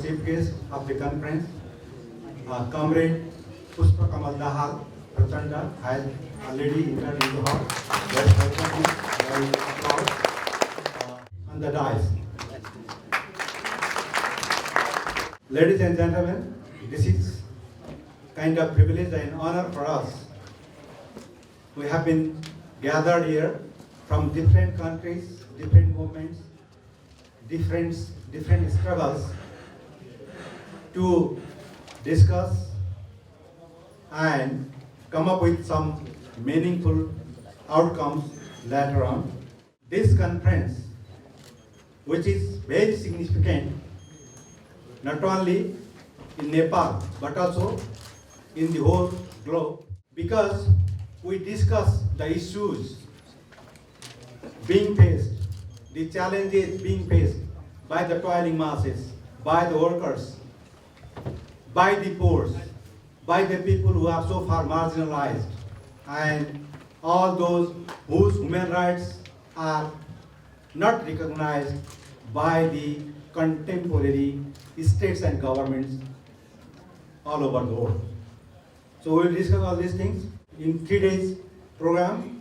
chief guest of the conference, Comrade Pushpa Kamal Dahal Prachanda, has already entered into her. Let's welcome him by applause on the dais. Ladies and gentlemen, this is kind of privilege and honor for us. We have been gathered here from different countries, different movements, different struggles to discuss and come up with some meaningful outcomes later on. This conference, which is very significant, not only in Nepal, but also in the whole globe, because we discuss the issues being faced, the challenges being faced by the toiling masses, by the workers, by the poor, by the people who are so far marginalized, and all those whose human rights are not recognized by the contemporary states and governments all over the world. So we will discuss all these things in 3 days program.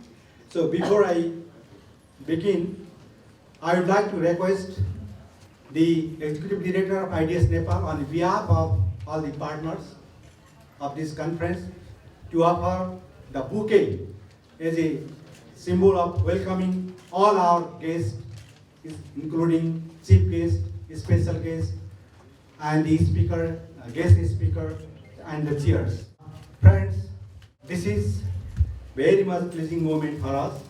So before I begin, I would like to request the Executive Director of IDS Nepal on behalf of all the partners of this conference to offer the bouquet as a symbol of welcoming all our guests, including chief guest, special guest, and the speaker, guest speaker, and the chairs. Friends, this is very much pleasing moment for us.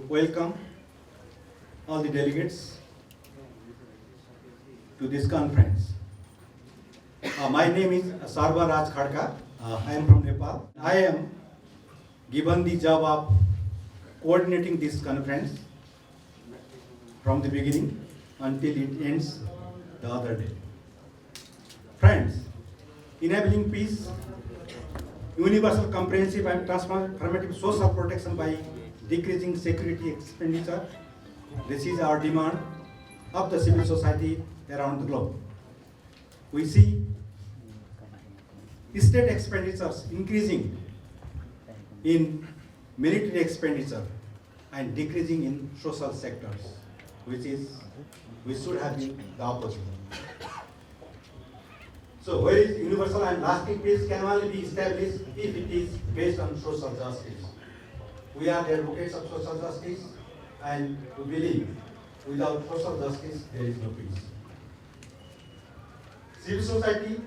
Welcome all the delegates to this conference. My name is Sarva Raj Khadka. I am from Nepal. I am given the job of coordinating this conference from the beginning until it ends the other day. Friends, enabling peace, universal, comprehensive and transformative social protection by decreasing security expenditure. This is our demand of the civil society around the globe. We see state expenditures increasing in military expenditure and decreasing in social sectors, we should have been the opposite. So where is universal and lasting peace can only be established if it is based on social justice. We are the advocates of social justice, and we believe without social justice there is no peace. Civil society,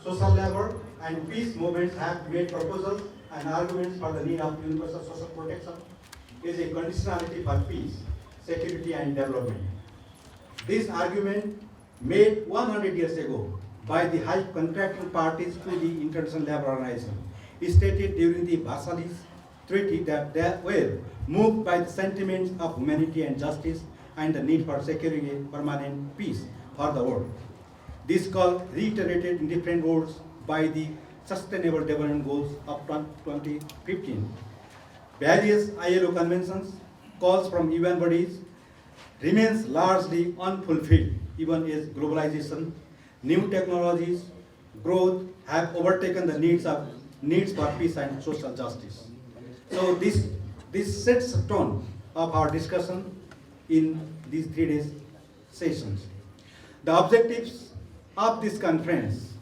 social labor, and peace movements have made proposals and arguments for the need of universal social protection as a conditionality for peace, security, and development. This argument made 100 years ago by the high contracting parties to the International Labour Organization stated during the Versailles Treaty that they were moved by the sentiments of humanity and justice and the need for securing a permanent peace for the world. This call reiterated in different words by the Sustainable Development Goals of 2015. Various ILO conventions, calls from UN bodies remains largely unfulfilled even as globalization, new technologies, growth have overtaken the needs for peace and social justice. So this sets a tone of our discussion in these 3 days sessions. The objectives of this conference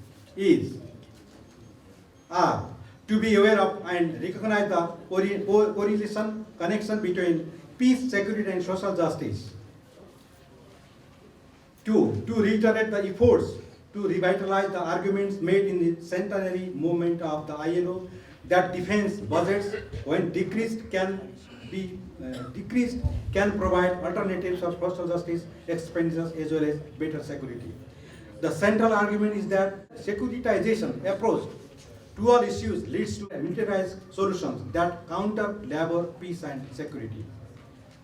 are to be aware of and recognize the correlation connection between peace, security and social justice. Two, to reiterate the efforts to revitalize the arguments made in the centenary movement of the ILO that defense budgets, when decreased, can provide alternatives of social justice expenditures as well as better security. The central argument is that securitization approach to all issues leads to militarized solutions that counter labor, peace and security.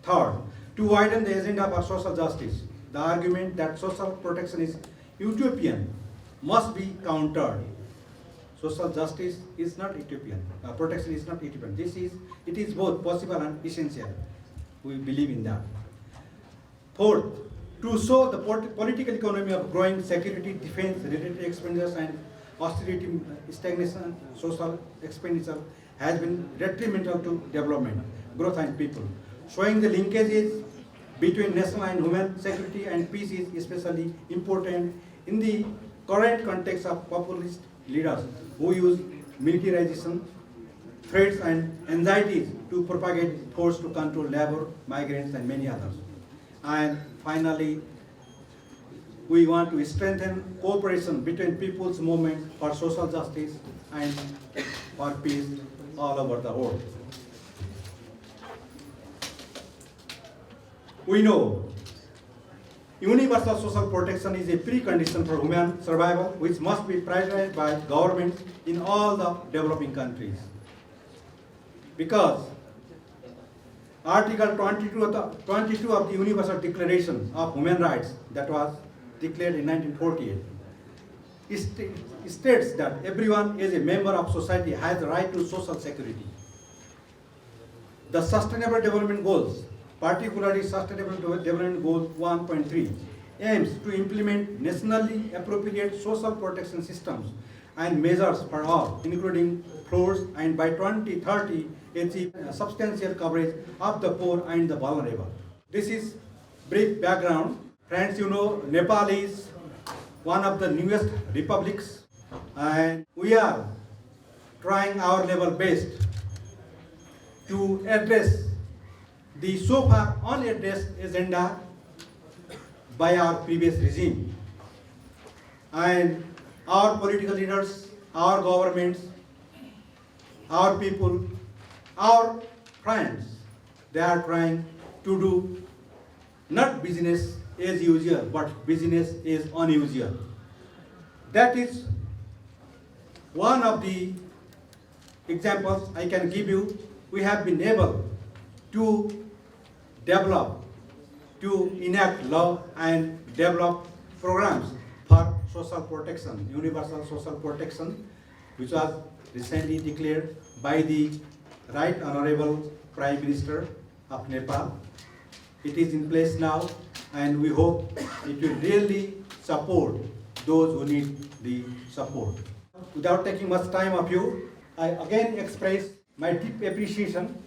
Third, to widen the agenda for social justice, the argument that social protection is utopian must be countered. Social justice is not utopian. Protection is not utopian. It is both possible and essential. We believe in that. Fourth, to show the political economy of growing security, defense, related expenditures and austerity, stagnation, social expenditure has been detrimental to development, growth and people. Showing the linkages between national and human security and peace is especially important in the current context of populist leaders who use militarization, threats and anxieties to propagate force to control labor, migrants and many others. And finally, we want to strengthen cooperation between people's movement for social justice and for peace all over the world. We know universal social protection is a precondition for human survival, which must be prioritized by governments in all the developing countries. Because Article 22 of the Universal Declaration of Human Rights, that was declared in 1948, states that everyone as a member of society has the right to social security. The Sustainable Development Goals, particularly Sustainable Development Goal 1.3, aims to implement nationally appropriate social protection systems and measures for all, including floors, and by 2030 achieve substantial coverage of the poor and the vulnerable. This is brief background. Friends, you know Nepal is one of the newest republics and we are trying our level best to address the so far unaddressed agenda by our previous regime. And our political leaders, our governments, our people, our friends, they are trying to do not business as usual, but business as unusual. That is one of the examples I can give you. We have been able to develop, to enact law and develop programs for social protection, universal social protection, which was recently declared by the Right Honorable Prime Minister of Nepal. It is in place now and we hope it will really support those who need the support. Without taking much time of you, I again express my deep appreciation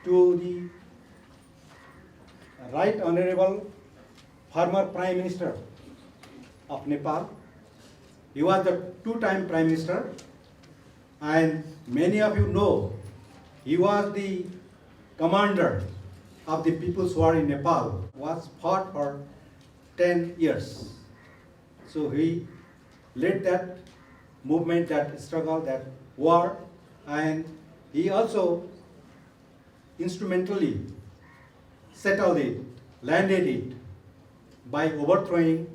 to the Right Honorable former Prime Minister of Nepal. He was the two-time Prime Minister and many of you know he was the commander of the People's War in Nepal, was fought for 10 years. So he led that movement, that struggle, that war, and he also instrumentally settled it, landed it by overthrowing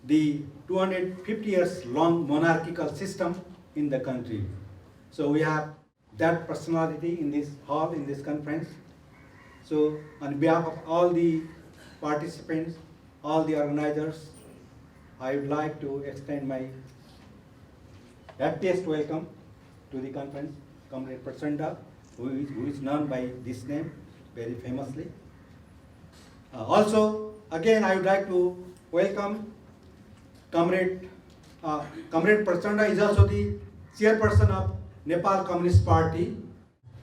the 250 years long monarchical system in the country. So we have that personality in this hall, in this conference. So on behalf of all the participants, all the organizers, I would like to extend my happiest welcome to the conference, Comrade Prachanda, who is known by this name very famously. Also, again, I would like to welcome Comrade Prachanda is also the chairperson of Nepal Communist Party,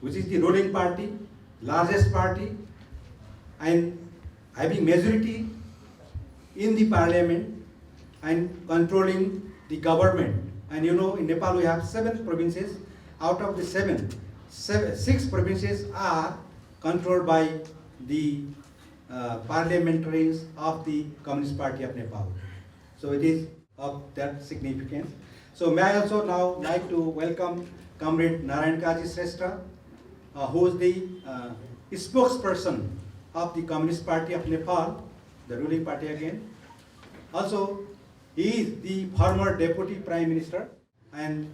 which is the ruling party largest party and having majority in the parliament and controlling the government. And you know, in Nepal we have 7 provinces. Out of the 6 provinces are controlled by the parliamentarians of the Communist Party of Nepal. So it is of that significance. So may I also now like to welcome Comrade Narayan Kaji Shrestha, who is the spokesperson of the Communist Party of Nepal, the ruling party again. Also, he is the former Deputy Prime Minister and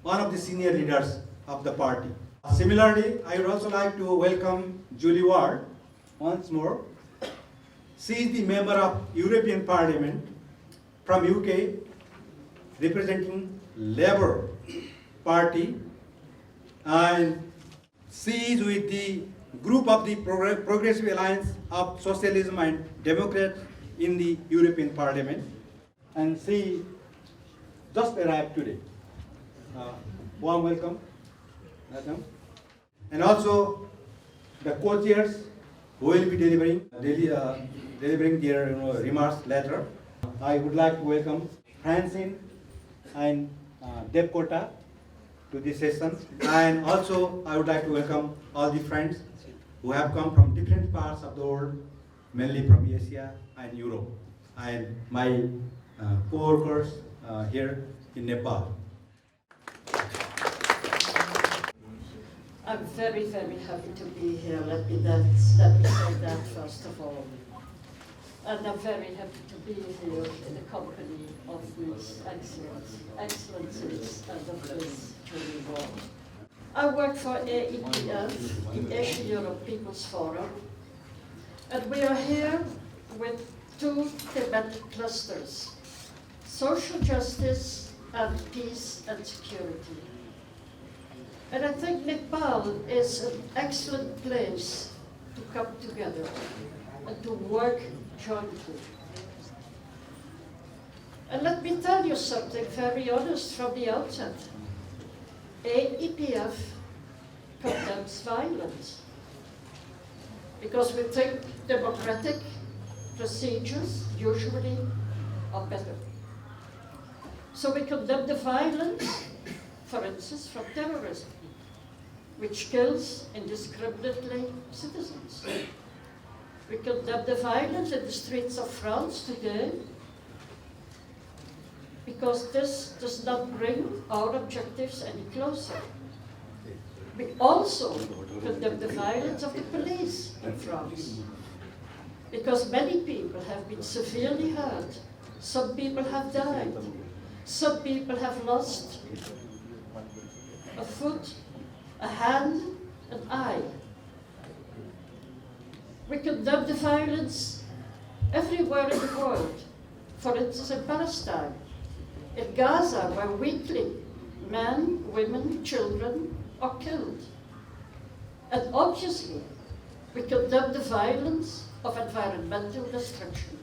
one of the senior leaders of the party. Similarly, I would also like to welcome Julie Ward once more. She is the member of European Parliament from UK, representing Labour Party, and she is with the group of the Progressive Alliance of Socialism and Democrats in the European Parliament, and she just arrived today. Warm welcome, madam. And also the co-chairs who will be delivering their remarks later. I would like to welcome Francine and Deb Kota to this session, and also I would like to welcome all the friends who have come from different parts of the world, mainly from Asia and Europe, and my co-workers here in Nepal. I'm very, very happy to be here. Let me say that first of all. And I'm very happy to be here in the company of these excellencies and of this Julie Ward. I work for AEPF, the Asian Europe People's Forum, and we are here with 2 thematic clusters: social justice and peace and security. And I think Nepal is an excellent place to come together and to work jointly. And let me tell you something very honest from the outset. AEPF condemns violence because we think democratic procedures usually are better. So we condemn the violence, for instance, from terrorism, which kills indiscriminately citizens. We condemn the violence in the streets of France today because this does not bring our objectives any closer. We also condemn the violence of the police in France because many people have been severely hurt. Some people have died. Some people have lost a foot, a hand, an eye. We condemn the violence everywhere in the world. For instance, in Palestine, in Gaza, where weekly men, women, children are killed. And obviously, we condemn the violence of environmental destruction.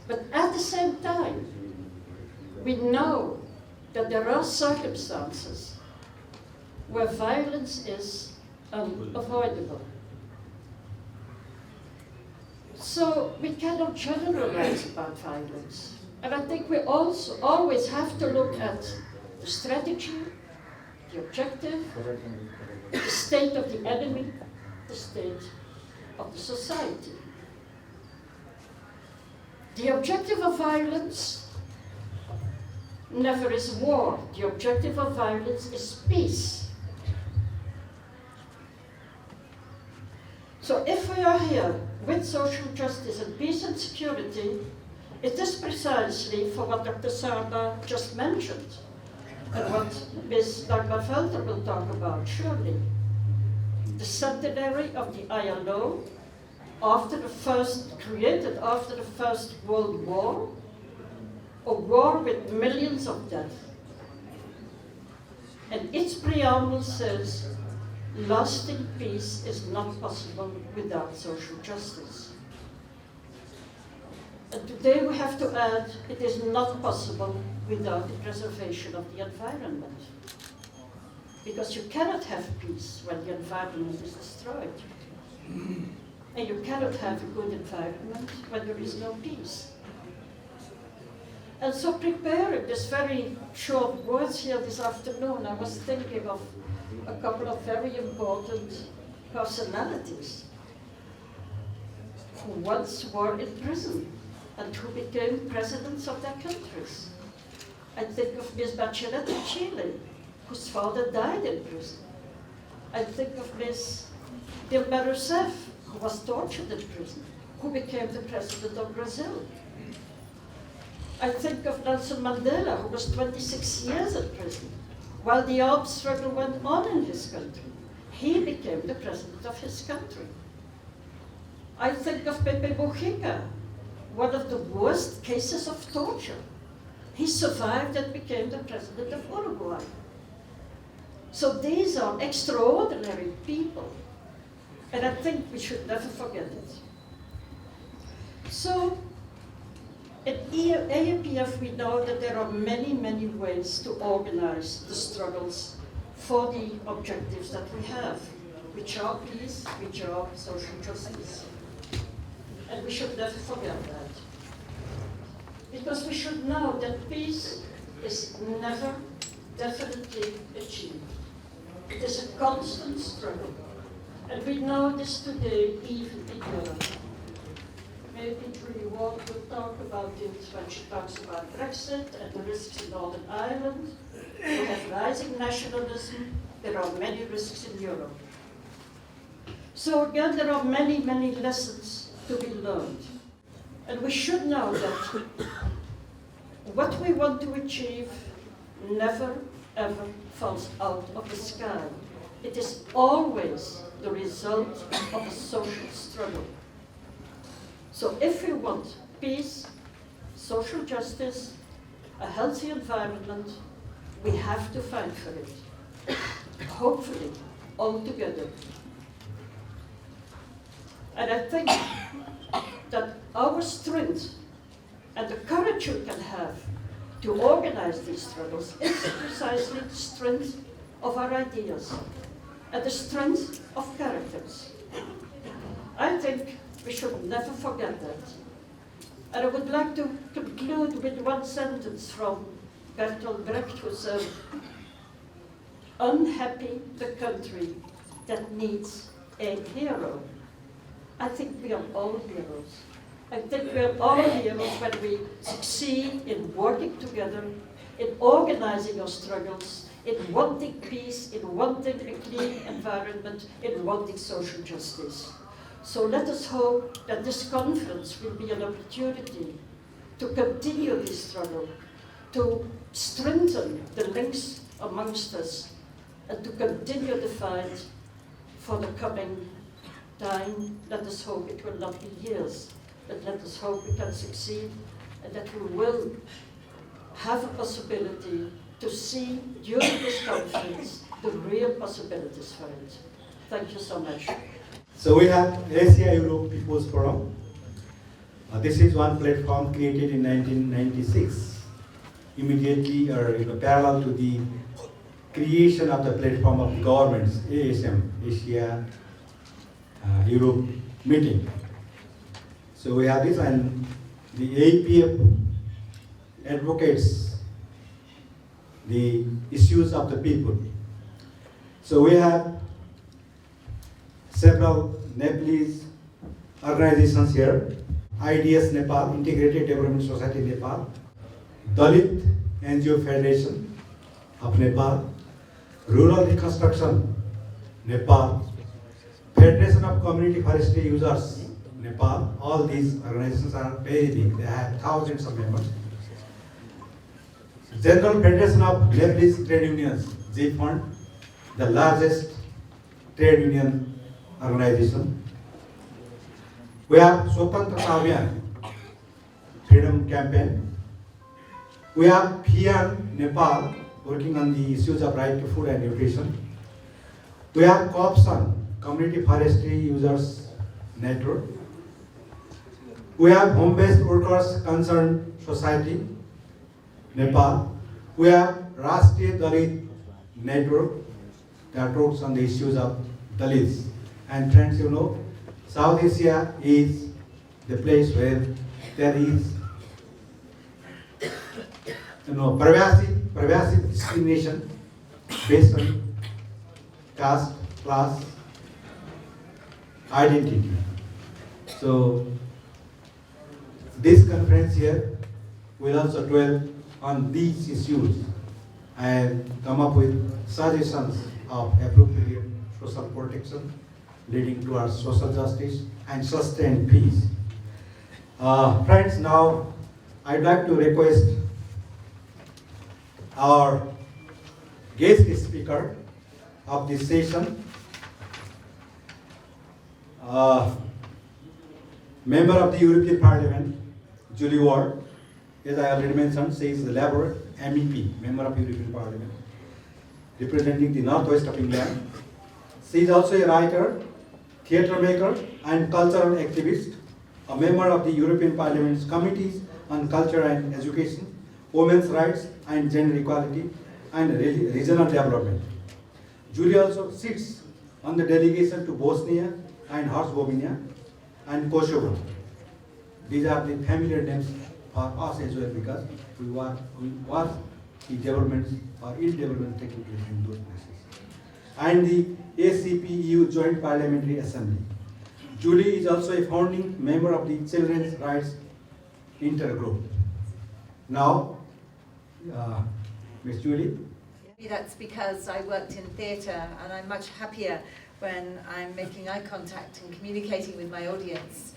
But at the same time, we know that there are circumstances where violence is unavoidable. So we cannot generalize about violence. And I think we also always have to look at the strategy, the objective, the state of the enemy, the state of the society. The objective of violence never is war. The objective of violence is peace. So if we are here with social justice and peace and security, it is precisely for what Dr. Sarba just mentioned, and what Ms. Dagmar Velter will talk about shortly. The centenary of the ILO, created after the First World War, a war with millions of deaths. And its preamble says, lasting peace is not possible without social justice. And today we have to add, it is not possible without the preservation of the environment. Because you cannot have peace when the environment is destroyed. And you cannot have a good environment when there is no peace. And so preparing this very short words here this afternoon, I was thinking of a couple of very important personalities who once were in prison and who became presidents of their countries. I think of Ms. Bachelet of Chile, whose father died in prison. I think of Ms. Dilma Rousseff, who was tortured in prison, who became the president of Brazil. I think of Nelson Mandela, who was 26 years in prison, while the armed struggle went on in his country. He became the president of his country. I think of Pepe Mujica, one of the worst cases of torture. He survived and became the president of Uruguay. So these are extraordinary people, and I think we should never forget it. So at AEPF, we know that there are many, many ways to organize the struggles for the objectives that we have, which are peace, which are social justice. And we should never forget that. Because we should know that peace is never definitely achieved. It is a constant struggle. And we know this today even in Europe. Maybe Julie Ward will talk about it when she talks about Brexit and the risks in Northern Ireland. We have rising nationalism. There are many risks in Europe. So again, there are many, many lessons to be learned. And we should know that what we want to achieve never, ever falls out of the sky. It is always the result of a social struggle. So if we want peace, social justice, a healthy environment, we have to fight for it. Hopefully, all together. And I think that our strength and the courage we can have to organize these struggles is precisely the strength of our ideas and the strength of characters. I think we should never forget that. And I would like to conclude with one sentence from Bertolt Brecht, who said, "Unhappy the country that needs a hero." I think we are all heroes. I think we are all heroes when we succeed in working together, in organizing our struggles, in wanting peace, in wanting a clean environment, in wanting social justice. So let us hope that this conference will be an opportunity to continue this struggle, to strengthen the links amongst us, and to continue the fight for the coming time. Let us hope it will not be years, but let us hope we can succeed, and that we will have a possibility to see during this conference the real possibilities for it. Thank you so much. So we have Asia-Europe People's Forum. This is one platform created in 1996, immediately or parallel to the creation of the platform of the governments, ASM, Asia Europe meeting. So we have this, and the AEPF advocates the issues of the people. So we have several Nepalese organizations here: IDS Nepal, Integrated Development Society Nepal, Dalit NGO Federation of Nepal, Rural Reconstruction Nepal, Federation of Community Forestry Users Nepal. All these organizations are very big. They have thousands of members. General Federation of Nepalese Trade Unions, J-Fund, the largest trade union organization. We have Swatantrata Abhiyan, Freedom Campaign. We have FIAN Nepal, working on the issues of right to food and nutrition. We have COPSON, Community Forestry Users Network. We have Home-Based Workers Concerned Society, Nepal. We have Rashtriya Dalit Network, that works on the issues of Dalits. And friends, you know, South Asia is the place where there is, pervasive discrimination based on caste, class, identity. So this conference here will also dwell on these issues and come up with suggestions of appropriate social protection leading to our social justice and sustained peace. Friends, now I'd like to request our guest speaker of this session, member of the European Parliament, Julie Ward. As I already mentioned, she is the Labour MEP, member of European Parliament, representing the northwest of England. She is also a writer, theatre maker, and cultural activist, a member of the European Parliament's Committees on Culture and Education, Women's Rights and Gender Equality, and Regional Development. Julie also sits on the delegation to Bosnia and Herzegovina and Kosovo. These are the familiar names for us as well because we watch the developments or ill developments taking place in those places. And the ACP-EU Joint Parliamentary Assembly. Julie is also a founding member of the Children's Rights Intergroup. Now, Ms. Julie. That's because I worked in theatre, and I'm much happier when I'm making eye contact and communicating with my audience.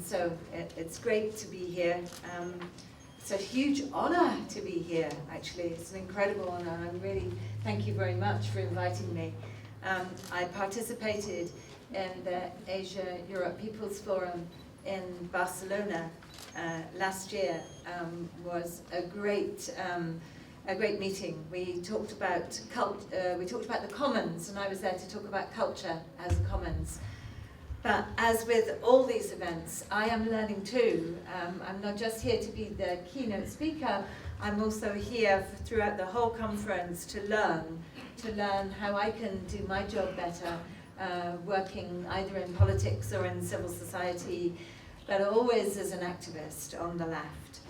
So it's great to be here. It's a huge honour to be here, actually. It's an incredible honour. I'm really, thank you very much for inviting me. I participated in the Asia-Europe People's Forum in Barcelona last year. Was a great meeting. We talked about the commons, and I was there to talk about culture as commons. But as with all these events, I am learning too. I'm not just here to be the keynote speaker, I'm also here throughout the whole conference to learn how I can do my job better, working either in politics or in civil society, but always as an activist on the left.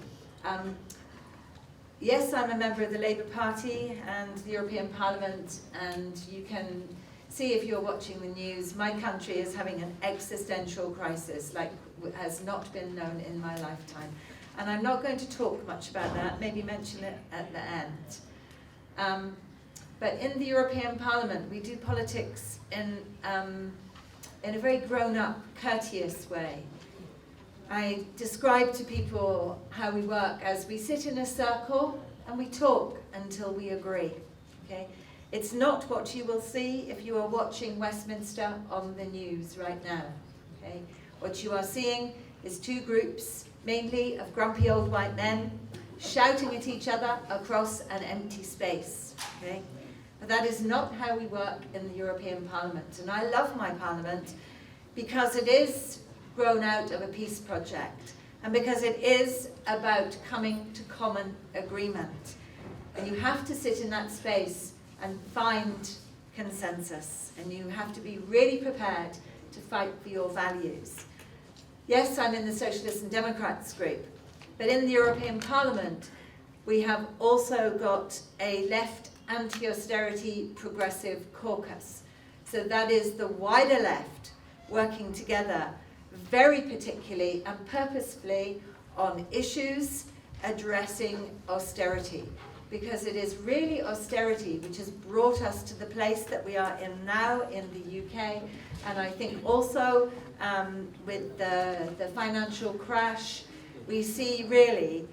Yes, I'm a member of the Labour Party and the European Parliament, and you can see if you're watching the news, my country is having an existential crisis like has not been known in my lifetime. And I'm not going to talk much about that, maybe mention it at the end. But in the European Parliament, we do politics in a very grown-up, courteous way. I describe to people how we work as we sit in a circle and we talk until we agree. Okay? It's not what you will see if you are watching Westminster on the news right now. Okay? What you are seeing is two groups, mainly of grumpy old white men, shouting at each other across an empty space. Okay? But that is not how we work in the European Parliament. And I love my Parliament because it is grown out of a peace project and because it is about coming to common agreement. And you have to sit in that space and find consensus, and you have to be really prepared to fight for your values. Yes, I'm in the Socialists and Democrats group, but in the European Parliament we have also got a left anti-austerity progressive caucus. So that is the wider left working together very particularly and purposefully on issues addressing austerity. Because it is really austerity which has brought us to the place that we are in now in the UK, and I think also with the financial crash, we see really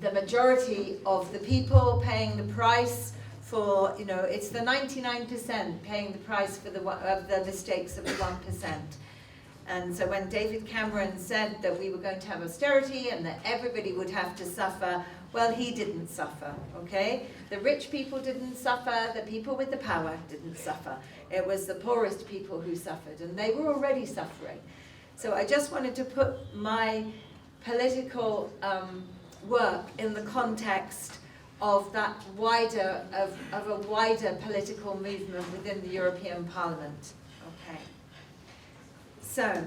the majority of the people paying the price for, it's the 99% paying the price for the mistakes of the 1%. And so when David Cameron said that we were going to have austerity and that everybody would have to suffer, well, he didn't suffer, okay? The rich people didn't suffer, the people with the power didn't suffer. It was the poorest people who suffered, and they were already suffering. So I just wanted to put my political work in the context of that wider, of a wider political movement within the European Parliament. Okay. So,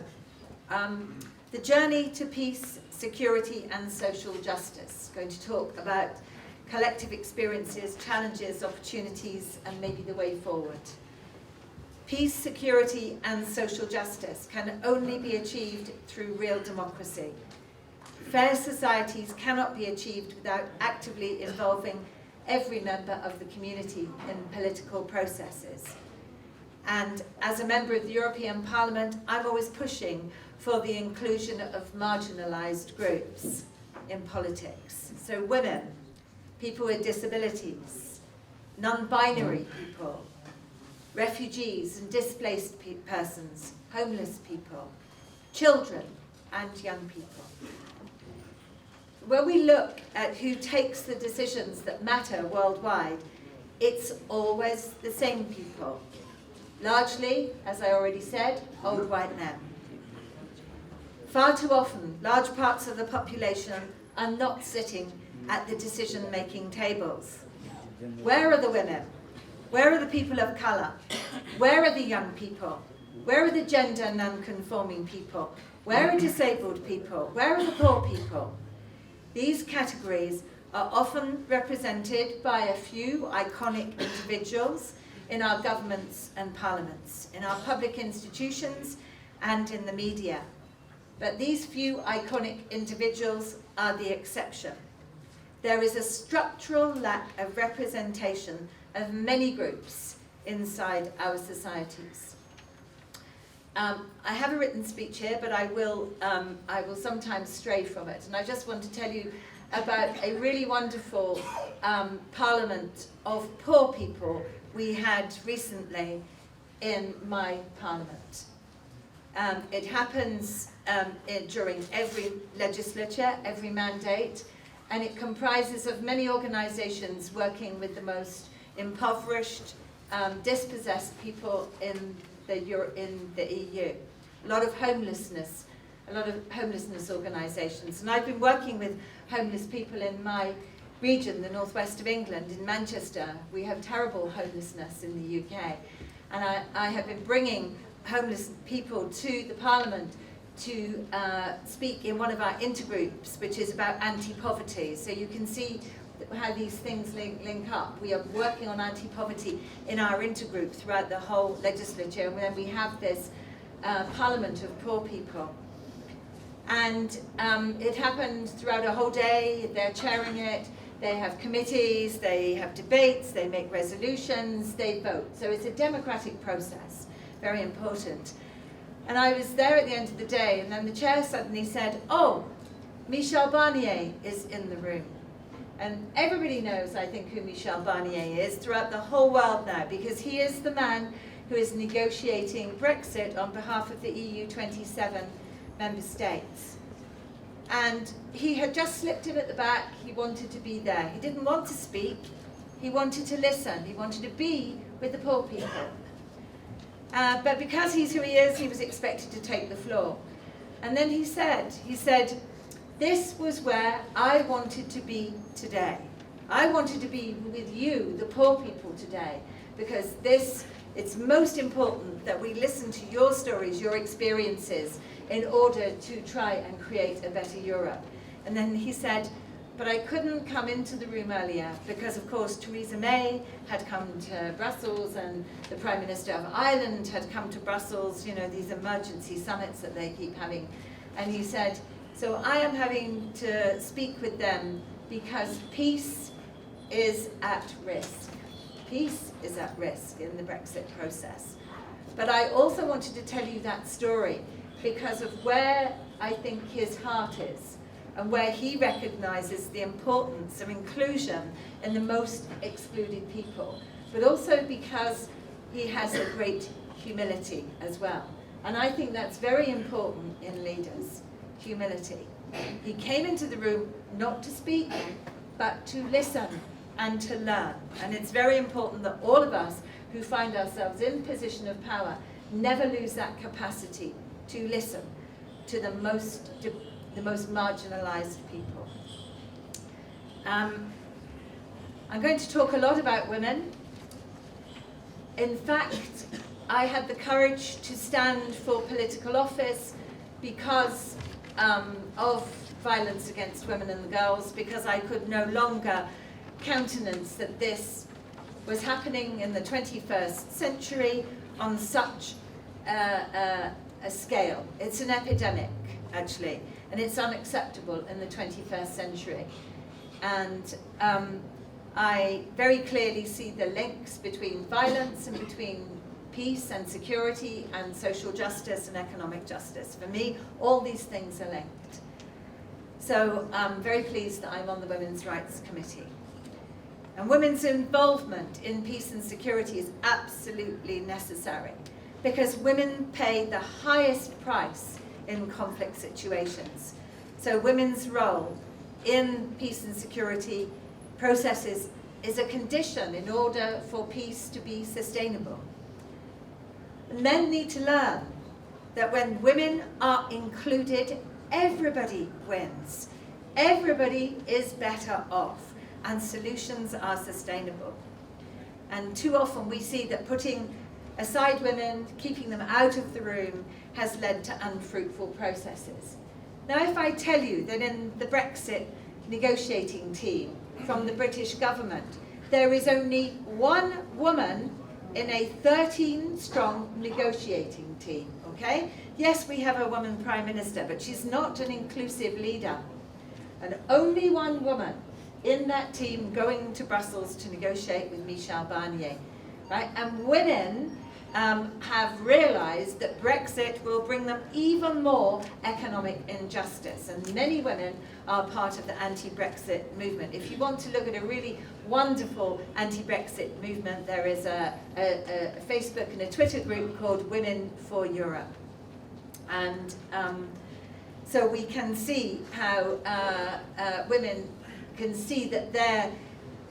the journey to peace, security and social justice. Going to talk about collective experiences, challenges, opportunities and maybe the way forward. Peace, security and social justice can only be achieved through real democracy. Fair societies cannot be achieved without actively involving every member of the community in political processes. And as a member of the European Parliament, I'm always pushing for the inclusion of marginalised groups in politics. So women, people with disabilities, non-binary people, refugees and displaced persons, homeless people, children and young people. When we look at who takes the decisions that matter worldwide, it's always the same people. Largely, as I already said, old white men. Far too often, large parts of the population are not sitting at the decision-making tables. Where are the women? Where are the people of colour? Where are the young people? Where are the gender non-conforming people? Where are disabled people? Where are the poor people? These categories are often represented by a few iconic individuals in our governments and parliaments, in our public institutions and in the media. But these few iconic individuals are the exception. There is a structural lack of representation of many groups inside our societies. I have a written speech here, but I will sometimes stray from it. And I just want to tell you about a really wonderful parliament of poor people we had recently in my parliament. It happens during every legislature, every mandate, and it comprises of many organisations working with the most impoverished, dispossessed people in the EU. A lot of homelessness organisations. And I've been working with homeless people in my region, the northwest of England, in Manchester. We have terrible homelessness in the UK. And I have been bringing homeless people to the Parliament to speak in one of our intergroups, which is about anti-poverty. So you can see how these things link up. We are working on anti-poverty in our intergroup throughout the whole legislature, and then we have this Parliament of poor people. And it happens throughout a whole day. They're chairing it, they have committees, they have debates, they make resolutions, they vote. So it's a democratic process, very important. And I was there at the end of the day, and then the chair suddenly said, "Oh, Michel Barnier is in the room." And everybody knows, I think, who Michel Barnier is throughout the whole world now, because he is the man who is negotiating Brexit on behalf of the EU 27 member states. And he had just slipped in at the back. He wanted to be there. He didn't want to speak. He wanted to listen. He wanted to be with the poor people. But because he's who he is, he was expected to take the floor. And then he said, "This was where I wanted to be today. I wanted to be with you, the poor people, today, because it's most important that we listen to your stories, your experiences, in order to try and create a better Europe." And then he said, "But I couldn't come into the room earlier because, of course, Theresa May had come to Brussels and the Prime Minister of Ireland had come to Brussels, you know, these emergency summits that they keep having." And he said, "So I am having to speak with them because peace is at risk. Peace is at risk in the Brexit process. But I also wanted to tell you that story because of where I think his heart is and where he recognises the importance of inclusion in the most excluded people, but also because he has a great humility as well. And I think that's very important in leaders, humility. He came into the room not to speak, but to listen and to learn. And it's very important that all of us who find ourselves in position of power never lose that capacity to listen to the most marginalised people. I'm going to talk a lot about women. In fact, I had the courage to stand for political office because of violence against women and girls, because I could no longer countenance that this was happening in the 21st century on such a scale. It's an epidemic, actually, and it's unacceptable in the 21st century. And I very clearly see the links between violence and between peace and security and social justice and economic justice. For me, all these things are linked. So I'm very pleased that I'm on the Women's Rights Committee. And women's involvement in peace and security is absolutely necessary, because women pay the highest price in conflict situations. So women's role in peace and security processes is a condition in order for peace to be sustainable. Men need to learn that when women are included, everybody wins. Everybody is better off, and solutions are sustainable. And too often we see that putting aside women, keeping them out of the room, has led to unfruitful processes. Now, if I tell you that in the Brexit negotiating team from the British government, there is only one woman in a 13-strong negotiating team, okay? Yes, we have a woman Prime Minister, but she's not an inclusive leader. And only one woman in that team going to Brussels to negotiate with Michel Barnier, right? And women have realized that Brexit will bring them even more economic injustice, and many women are part of the anti-Brexit movement. If you want to look at a really wonderful anti-Brexit movement, there is a Facebook and a Twitter group called Women for Europe. And so we can see how women can see that their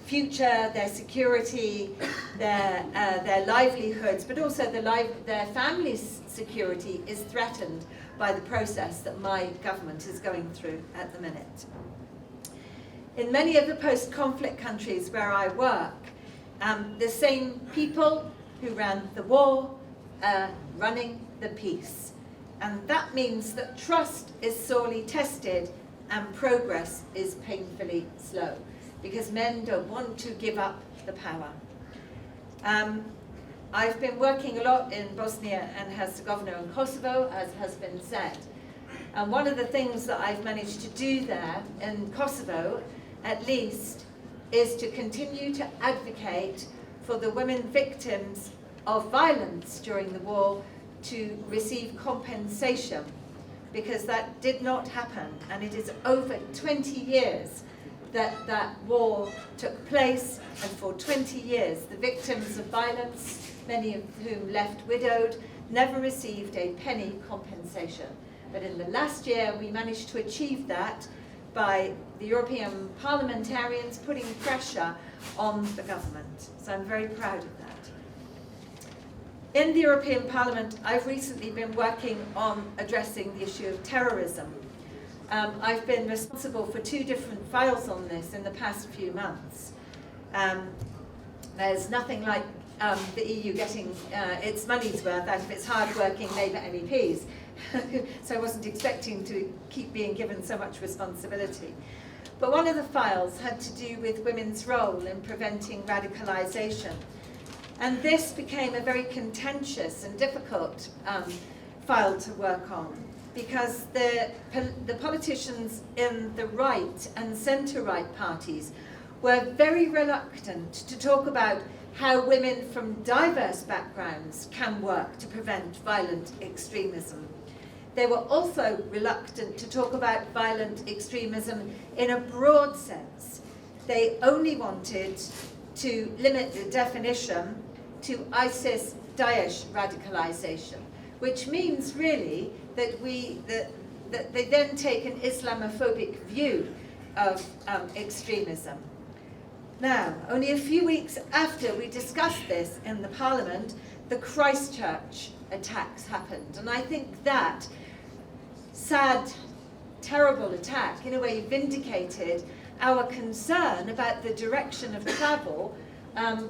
future, their security, their livelihoods, but also their family's security is threatened by the process that my government is going through at the minute. In many of the post-conflict countries where I work, the same people who ran the war are running the peace. And that means that trust is sorely tested and progress is painfully slow, because men don't want to give up the power. I've been working a lot in Bosnia and Herzegovina and Kosovo, as has been said. And one of the things that I've managed to do there, in Kosovo at least, is to continue to advocate for the women victims of violence during the war to receive compensation, because that did not happen, and it is over 20 years that war took place, and for 20 years the victims of violence, many of whom left widowed, never received a penny compensation. But in the last year we managed to achieve that by the European parliamentarians putting pressure on the government. So I'm very proud of that. In the European Parliament, I've recently been working on addressing the issue of terrorism. I've been responsible for 2 different files on this in the past few months. There's nothing like the EU getting its money's worth out of its hard-working Labour MEPs. So I wasn't expecting to keep being given so much responsibility. But one of the files had to do with women's role in preventing radicalisation. And this became a very contentious and difficult file to work on, because the politicians in the right and centre-right parties were very reluctant to talk about how women from diverse backgrounds can work to prevent violent extremism. They were also reluctant to talk about violent extremism in a broad sense. They only wanted to limit the definition to ISIS-Daesh radicalisation, which means really that they then take an Islamophobic view of extremism. Now, only a few weeks after we discussed this in the Parliament, the Christchurch attacks happened. And I think that sad, terrible attack, in a way, vindicated our concern about the direction of travel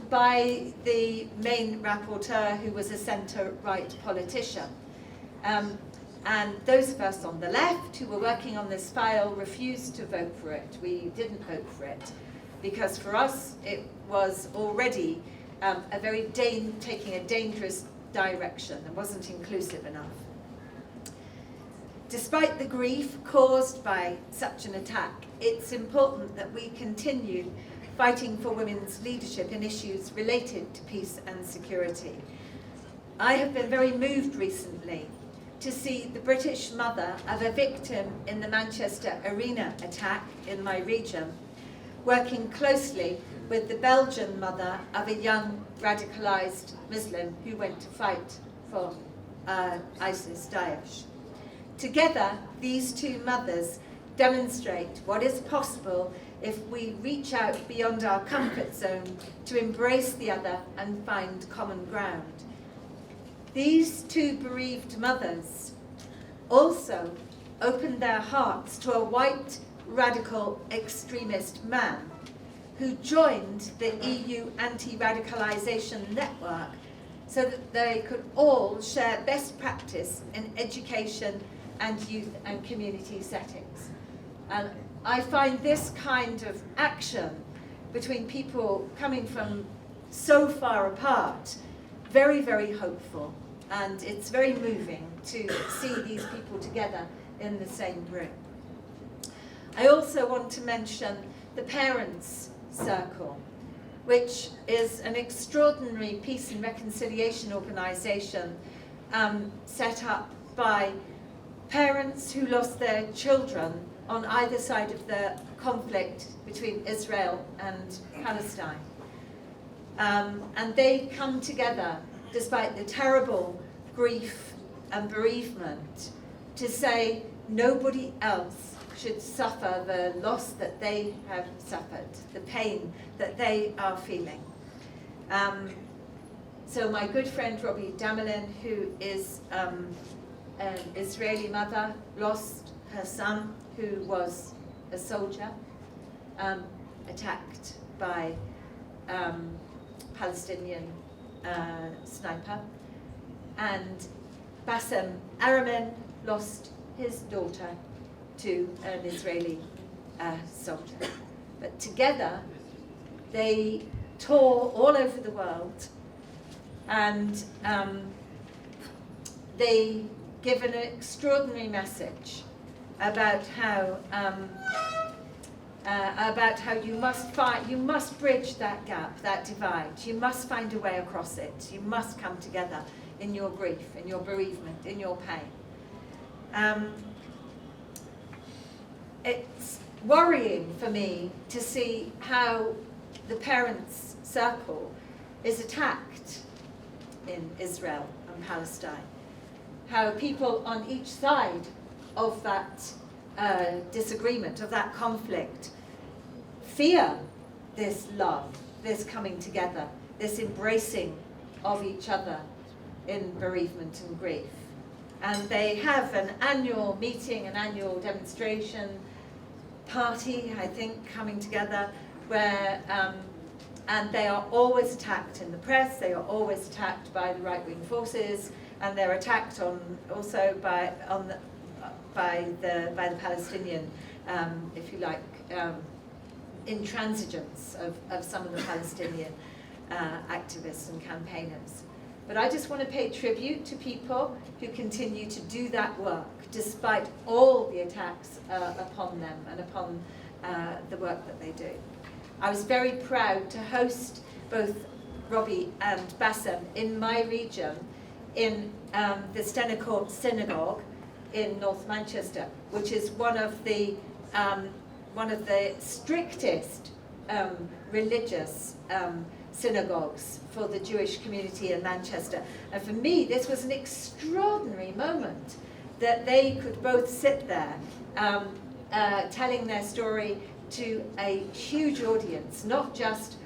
by the main rapporteur, who was a centre-right politician. And those of us on the left who were working on this file refused to vote for it. We didn't vote for it because for us it was already taking a dangerous direction and wasn't inclusive enough. Despite the grief caused by such an attack, it's important that we continue fighting for women's leadership in issues related to peace and security. I have been very moved recently to see the British mother of a victim in the Manchester Arena attack in my region, working closely with the Belgian mother of a young radicalised Muslim who went to fight for ISIS-Daesh. Together, these two mothers demonstrate what is possible if we reach out beyond our comfort zone to embrace the other and find common ground. These two bereaved mothers also opened their hearts to a white radical extremist man who joined the EU anti-radicalisation network so that they could all share best practice in education and youth and community settings. And I find this kind of action between people coming from so far apart very, very hopeful. And it's very moving to see these people together in the same room. I also want to mention the Parents' Circle, which is an extraordinary peace and reconciliation organisation set up by parents who lost their children on either side of the conflict between Israel and Palestine. And they come together despite the terrible grief and bereavement to say nobody else should suffer the loss that they have suffered, the pain that they are feeling. So my good friend Robbie Damelin, who is an Israeli mother, lost her son, who was a soldier, attacked by Palestinian sniper. And Bassem Aramen lost his daughter to an Israeli soldier. But together, they tour all over the world, and they give an extraordinary message about how you must bridge that gap, that divide. You must find a way across it. You must come together in your grief, in your bereavement, in your pain. It's worrying for me to see how the Parents' Circle is attacked in Israel and Palestine. How people on each side of that disagreement, of that conflict, fear this love, this coming together, this embracing of each other in bereavement and grief. And they have an annual meeting, an annual demonstration party, I think, coming together, where and they are always attacked in the press. They are always attacked by the right-wing forces, and they're attacked also by the Palestinian, if you like, intransigence of some of the Palestinian activists and campaigners. But I just want to pay tribute to people who continue to do that work, despite all the attacks upon them and upon the work that they do. I was very proud to host both Robbie and Bassem in my region in the Stennecourt Synagogue in North Manchester, which is one of the strictest religious synagogues for the Jewish community in Manchester. And for me, this was an extraordinary moment that they could both sit there telling their story to a huge audience, not just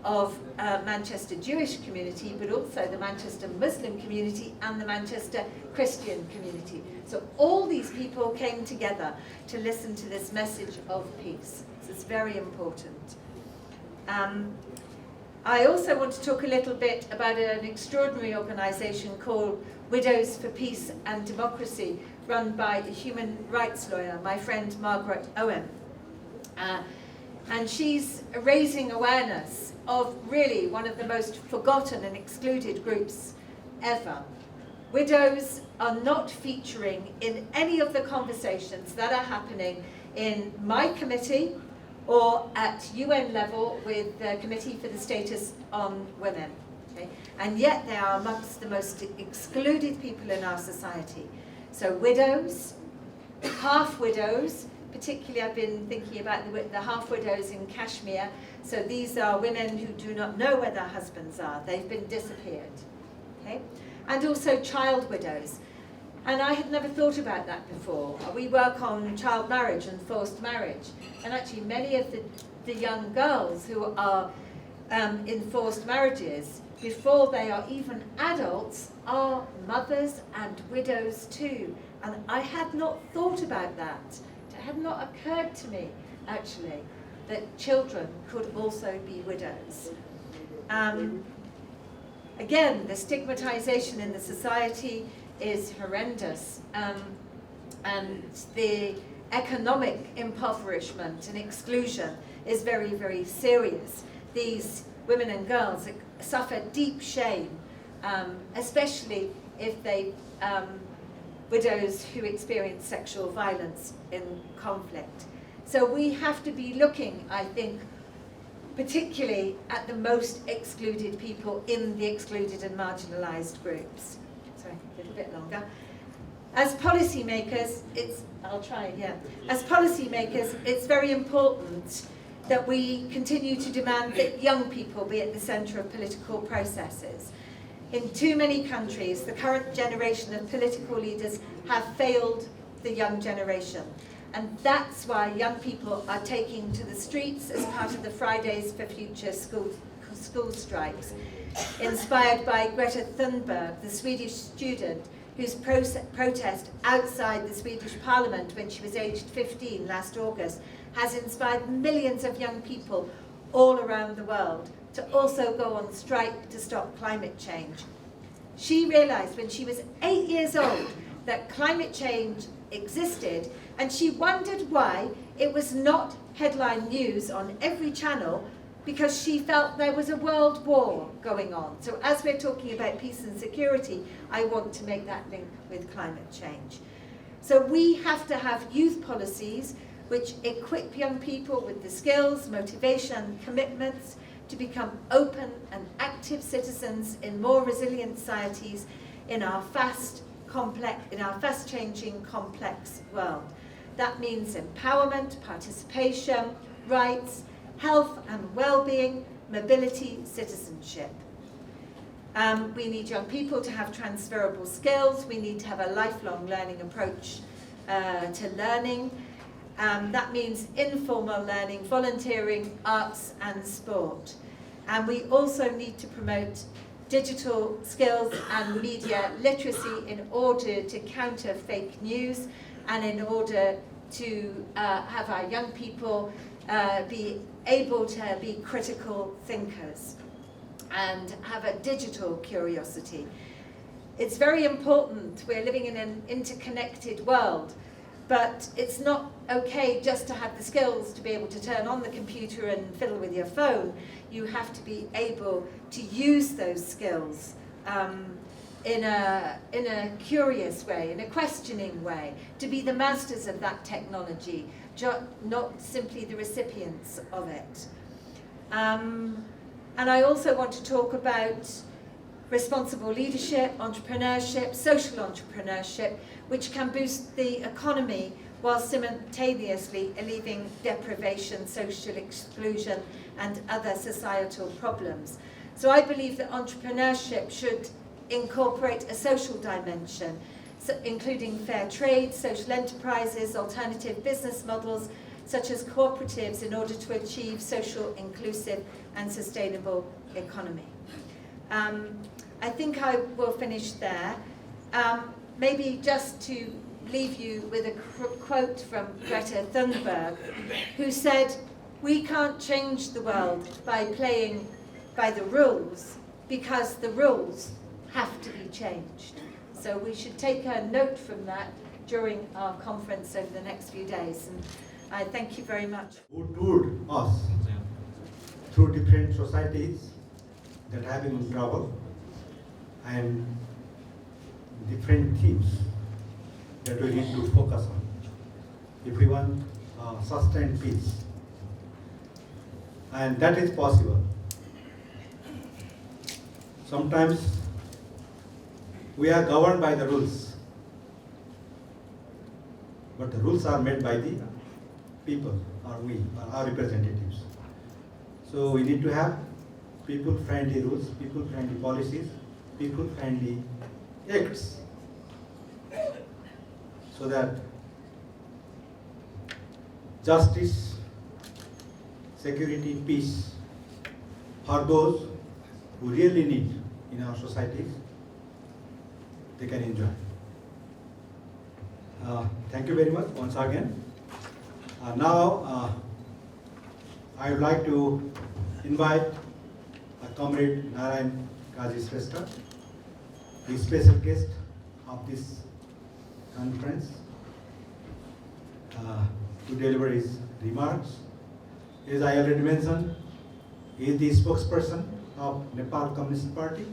of Manchester Jewish community, but also the Manchester Muslim community and the Manchester Christian community. So all these people came together to listen to this message of peace. So it's very important. I also want to talk a little bit about an extraordinary organisation called Widows for Peace and Democracy, run by a human rights lawyer, my friend Margaret Owen. And she's raising awareness of really one of the most forgotten and excluded groups ever. Widows are not featuring in any of the conversations that are happening in my committee or at UN level with the Committee for the Status on Women. Okay? And yet they are amongst the most excluded people in our society. So widows, half widows, particularly I've been thinking about the half widows in Kashmir. So these are women who do not know where their husbands are. They've been disappeared. Okay? And also child widows. And I had never thought about that before. We work on child marriage and forced marriage. And actually many of the young girls who are in forced marriages, before they are even adults, are mothers and widows too. And I had not thought about that. It had not occurred to me, actually, that children could also be widows. Again, the stigmatization in the society is horrendous, and the economic impoverishment and exclusion is very, very serious. These women and girls suffer deep shame, especially if they widows who experience sexual violence in conflict. So we have to be looking, I think, particularly at the most excluded people in the excluded and marginalized groups. Sorry, a little bit longer. As policymakers, As policymakers, it's very important that we continue to demand that young people be at the center of political processes. In too many countries, the current generation of political leaders have failed the young generation. And that's why young people are taking to the streets as part of the Fridays for Future school strikes, inspired by Greta Thunberg, the Swedish student whose protest outside the Swedish Parliament when she was aged 15 last August has inspired millions of young people all around the world to also go on strike to stop climate change. She realized when she was 8 years old that climate change existed, and she wondered why it was not headline news on every channel, because she felt there was a world war going on. So as we're talking about peace and security, I want to make that link with climate change. So we have to have youth policies which equip young people with the skills, motivation, commitments to become open and active citizens in more resilient societies in our fast-changing, complex world. That means empowerment, participation, rights, health and well-being, mobility, citizenship. We need young people to have transferable skills. We need to have a lifelong learning approach to learning. That means informal learning, volunteering, arts and sport. And we also need to promote digital skills and media literacy in order to counter fake news and in order to have our young people be able to be critical thinkers and have a digital curiosity. It's very important. We're living in an interconnected world, but it's not okay just to have the skills to be able to turn on the computer and fiddle with your phone. You have to be able to use those skills in a curious way, in a questioning way, to be the masters of that technology, not simply the recipients of it. And I also want to talk about responsible leadership, entrepreneurship, social entrepreneurship, which can boost the economy while simultaneously alleviating deprivation, social exclusion, and other societal problems. So I believe that entrepreneurship should incorporate a social dimension, so including fair trade, social enterprises, alternative business models, such as cooperatives, in order to achieve social, inclusive, and sustainable economy. I think I will finish there. Maybe just to leave you with a quote from Greta Thunberg, who said, We can't change the world by playing by the rules, because the rules have to be changed. So we should take a note from that during our conference over the next few days. And I thank you very much. Who toured us through different societies that have been in trouble and different themes that we need to focus on if we want sustained peace. And that is possible. Sometimes we are governed by the rules, but the rules are made by the people, or we, or our representatives. So we need to have people-friendly rules, people-friendly policies, people-friendly acts, so that justice, security, peace for those who really need in our societies, they can enjoy. Thank you very much once again. Now, I would like to invite Comrade Narayan Kazi Shrestha, the special guest of this conference, to deliver his remarks. As I already mentioned, he is the spokesperson of Nepal Communist Party.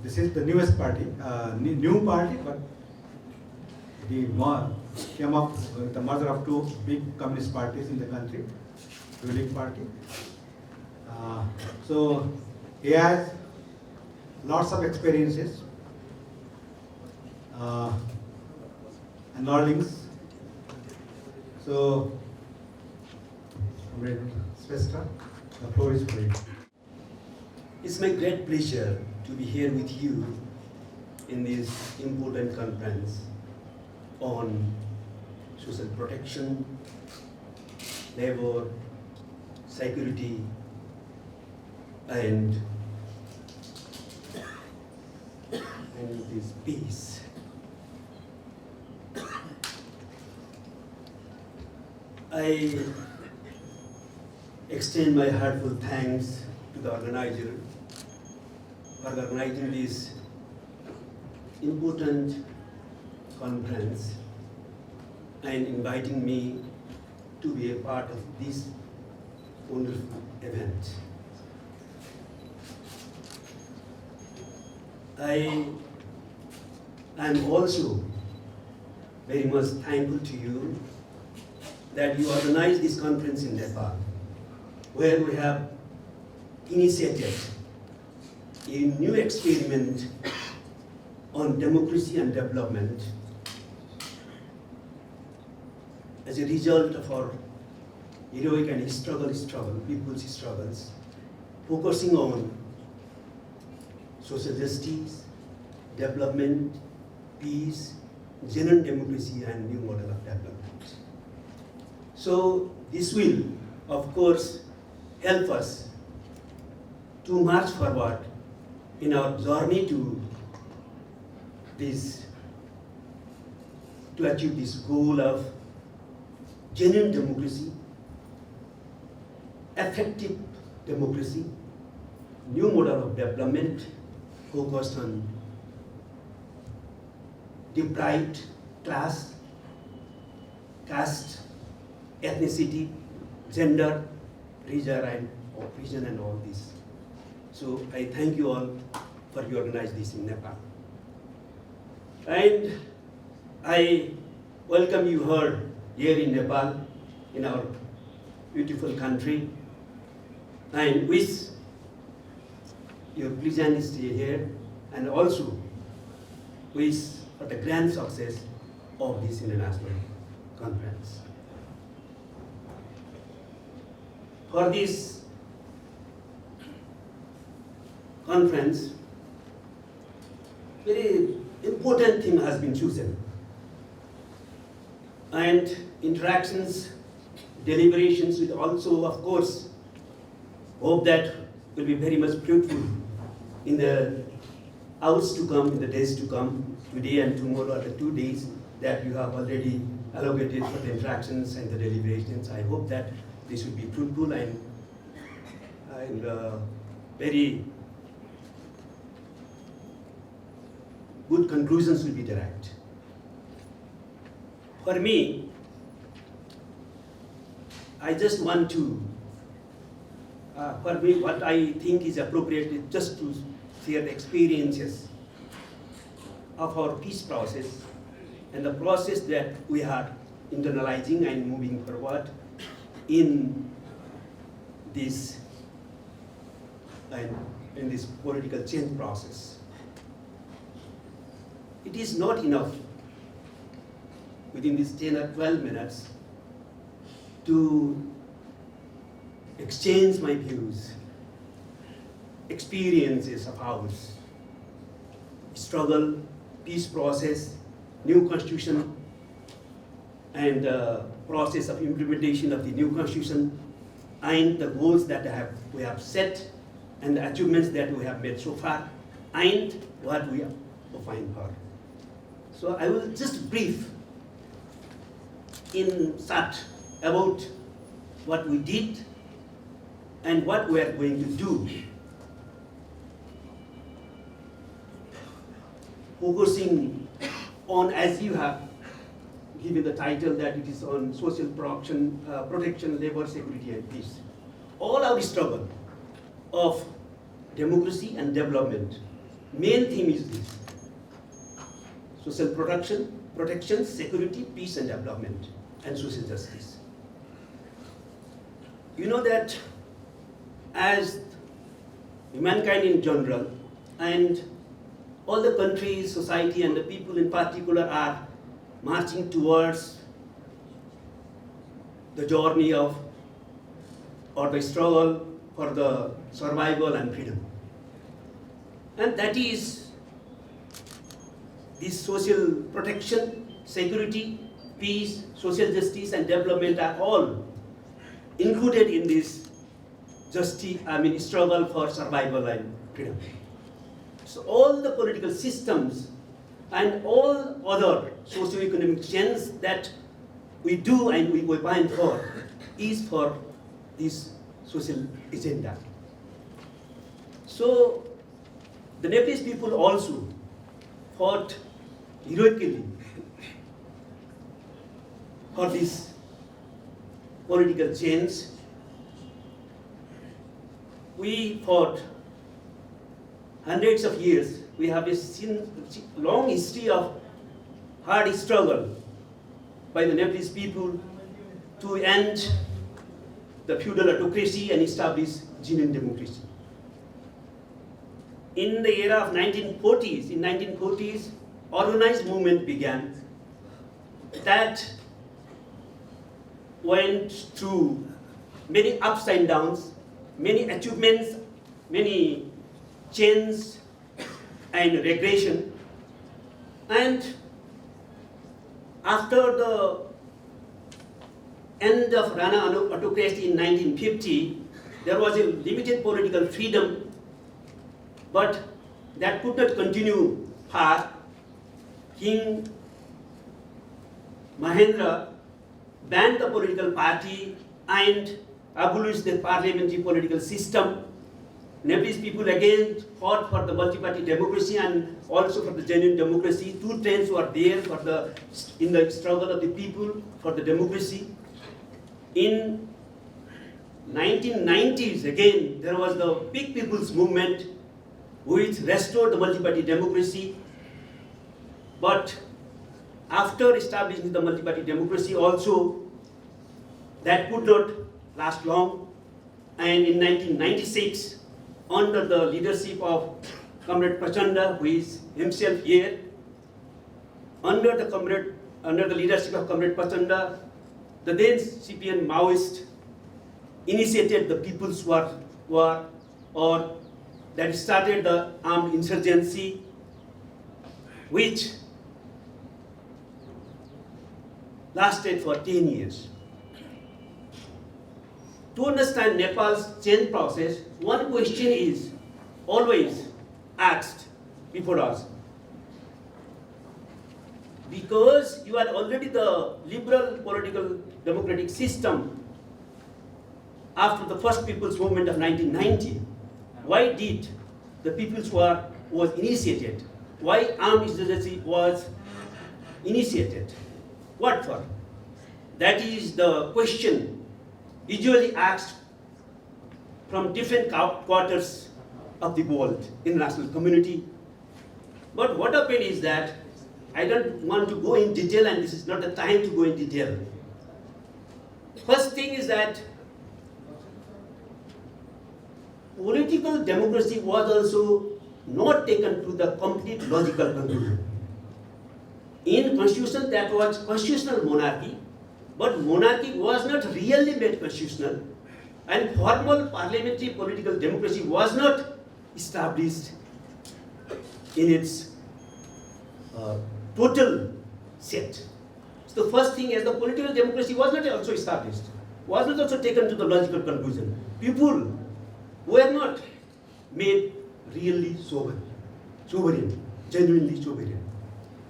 This is the newest party, new party, but the came up with the merger of two big communist parties in the country, ruling party. So he has lots of experiences and learnings. So, Comrade Shrestha, the floor is for you. It's my great pleasure to be here with you in this important conference on social protection, labor, security, and this peace. I extend my heartfelt thanks to the organizer for organizing this important conference and inviting me to be a part of this wonderful event. I am also very much thankful to you that you organized this conference in Nepal, where we have initiated a new experiment on democracy and development as a result of our heroic and people's struggles, focusing on social justice, development, peace, genuine democracy, and new model of development. So this will, of course, help us to march forward in our journey to achieve this goal of genuine democracy, effective democracy, new model of development focused on deprived class, caste, ethnicity, gender, region and all this. So I thank you all for you organize this in Nepal. And I welcome you here in Nepal, in our beautiful country, and wish your pleasant stay here, and also wish for the grand success of this international conference. For this conference, very important theme has been chosen, and interactions, deliberations will also, of course, hope that will be very much fruitful in the hours to come, in the days to come, today and tomorrow are the 2 days that you have already allocated for the interactions and the deliberations. I hope that this will be fruitful and very good conclusions will be derived. For me, I just want to, for me, what I think is appropriate is just to share the experiences of our peace process and the process that we are internalizing and moving forward in this political change process. It is not enough within these 10 or 12 minutes to exchange my views, experiences of ours, struggle, peace process, new constitution, and process of implementation of the new constitution, and the goals that we have set, and the achievements that we have made so far, and what we are hoping for. So I will just brief in short about what we did and what we are going to do, focusing on, as you have given the title, that it is on social protection, labor, security, and peace. All our struggle of democracy and development, main theme is this: social protection, security, peace, and development, and social justice. You know that as humankind in general, and all the countries, society, and the people in particular are marching towards the journey of, or the struggle for the survival and freedom. And that is this social protection, security, peace, social justice, and development are all included in this struggle for survival and freedom. So all the political systems and all other socio-economic change that we do and we bind for is for this social agenda. So the Nepalese people also fought heroically for this political change. We fought hundreds of years. We have a long history of hard struggle by the Nepalese people to end the feudal autocracy and establish genuine democracy. In the era of 1940s, organized movement began that went through many ups and downs, many achievements, many changes and regression. And after the end of Rana autocracy in 1950, there was a limited political freedom, but that could not continue far. King Mahendra banned the political party and abolished the parliamentary political system. Nepalese people again fought for the multi-party democracy and also for the genuine democracy. Two trends were there in the struggle of the people for the democracy. In 1990s, again, there was the big people's movement which restored the multi-party democracy. But after establishing the multi-party democracy also, that could not last long. And in 1996, under the leadership of Comrade Prachanda, who is himself here, under the leadership of Comrade Prachanda, the then CPN Maoist initiated the People's War, or that started the armed insurgency, which lasted for 10 years. To understand Nepal's change process, one question is always asked before us. because you had already the liberal political democratic system after the first people's movement of 1990. Why did the People's War was initiated? Why armed insurgency was initiated? What for? That is the question usually asked from different quarters of the world, international community. But what happened is that I don't want to go in detail, and this is not the time to go in detail. First thing is that political democracy was also not taken to the complete logical conclusion. In constitution, that was constitutional monarchy, but monarchy was not really made constitutional, and formal parliamentary political democracy was not established in its total set. So the first thing is the political democracy was not also established, was not also taken to the logical conclusion. People were not made really sovereign, genuinely sovereign.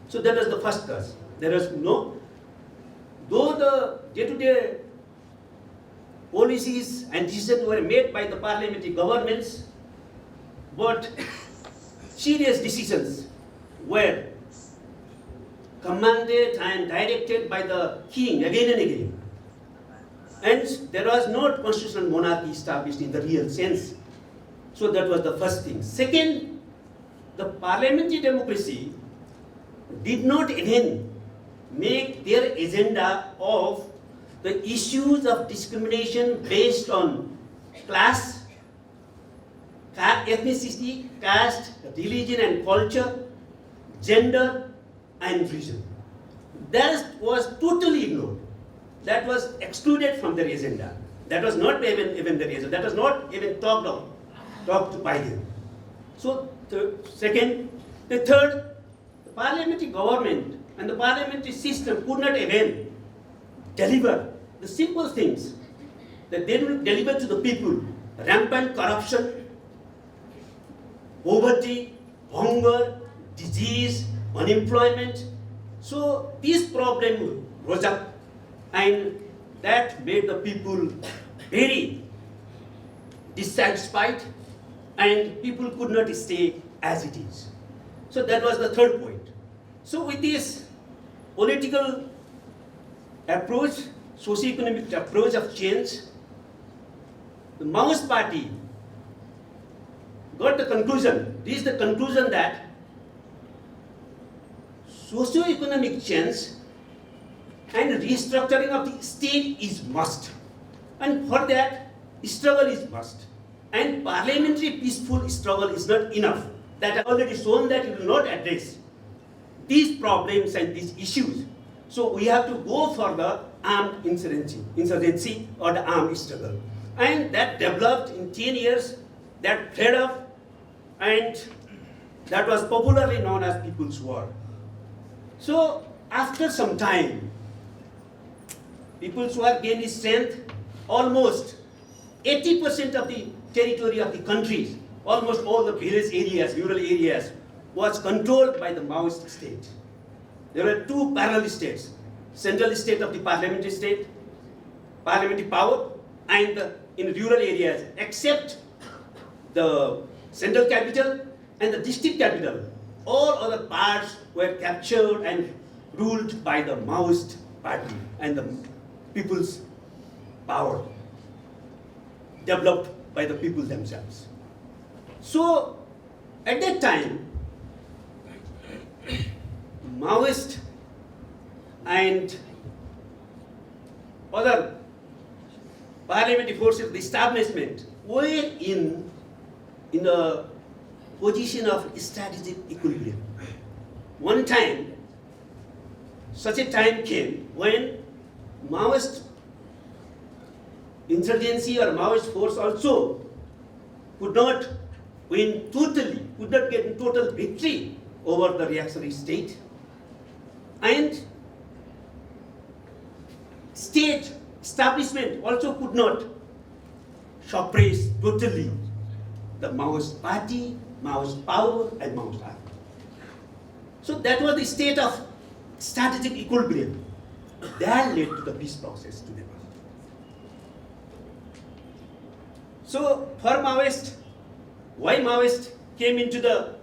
So that was the first cause. There was no, though the day-to-day policies and decisions were made by the parliamentary governments, but serious decisions were commanded and directed by the king again and again. And there was not constitutional monarchy established in the real sense. So that was the first thing. Second, the parliamentary democracy did not even make their agenda of the issues of discrimination based on class, ethnicity, caste, religion and culture, gender and religion. That was totally ignored. That was excluded from their agenda. That was not even their agenda. That was not even talked by them. So, the third, the parliamentary government and the parliamentary system could not even deliver the simple things that they will deliver to the people: rampant corruption, poverty, hunger, disease, unemployment. So these problems rose up, and that made the people very dissatisfied, and people could not stay as it is. So that was the third point. So with this political approach, socio-economic approach of change, the Maoist party got the conclusion, reached the conclusion that socio-economic change and restructuring of the state is must. And for that, struggle is must. And parliamentary peaceful struggle is not enough. That I already shown that it will not address these problems and these issues. So we have to go for the armed insurgency or the armed struggle. And that developed in 10 years, that fed up, and that was popularly known as People's War. So after some time, People's War gained strength. Almost 80% of the territory of the country, almost all the village areas, rural areas, was controlled by the Maoist state. There were two parallel states: central state of the parliamentary state, parliamentary power, and in rural areas, except the central capital and the district capital, all other parts were captured and ruled by the Maoist party, and the people's power developed by the people themselves. So at that time, Maoist and other parliamentary forces, the establishment, were in a position of strategic equilibrium. One time, such a time came when Maoist insurgency or Maoist force also could not win totally, could not get total victory over the reactionary state, and state establishment also could not suppress totally the Maoist party, Maoist power and Maoist army. So that was the state of strategic equilibrium that led to the peace process to Nepal. So for Maoist, why Maoist came into the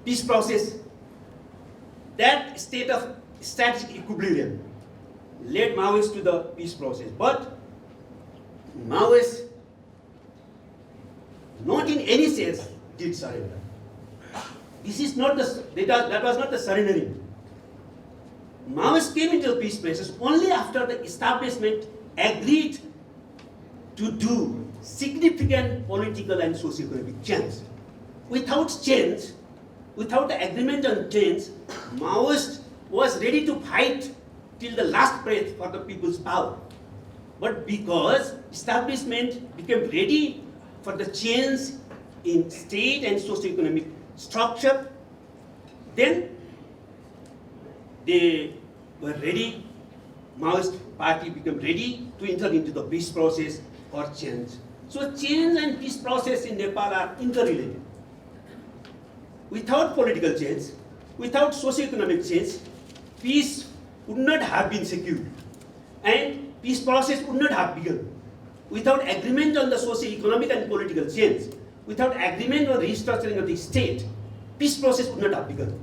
peace process? That state of strategic equilibrium led Maoists to the peace process. But Maoists, not in any sense, did surrender. This is not that was not the surrendering. Maoists came into the peace process only after the establishment agreed to do significant political and socio-economic change. Without change, without the agreement on change, Maoist was ready to fight till the last breath for the people's power. But because establishment became ready for the change in state and socio-economic structure, then they were ready, Maoist party became ready to enter into the peace process for change. So change and peace process in Nepal are interrelated. Without political change, without socio-economic change, peace would not have been secured and peace process would not have begun. Without agreement on the socio-economic and political change, without agreement on restructuring of the state, peace process would not have begun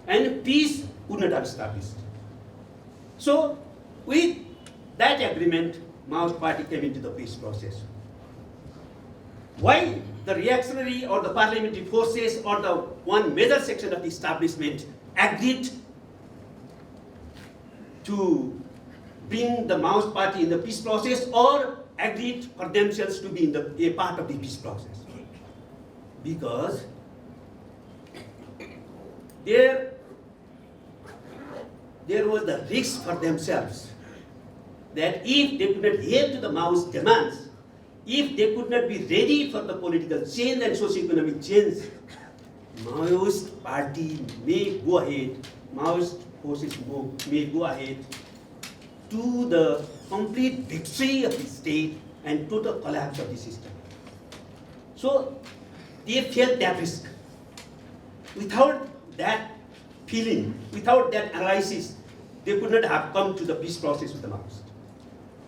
and peace would not have established. So with that agreement, Maoist party came into the peace process. Why the reactionary or the parliamentary forces or the one major section of the establishment agreed to bring the Maoist party in the peace process or agreed for themselves to be in a part of the peace process? Because there was the risk for themselves that if they could not adhere to the Maoist demands, if they could not be ready for the political change and socio-economic change, Maoist party may go ahead, Maoist forces may go ahead to the complete victory of the state and total collapse of the system. So they felt that risk. Without that feeling, without that analysis, they could not have come to the peace process with the Maoists.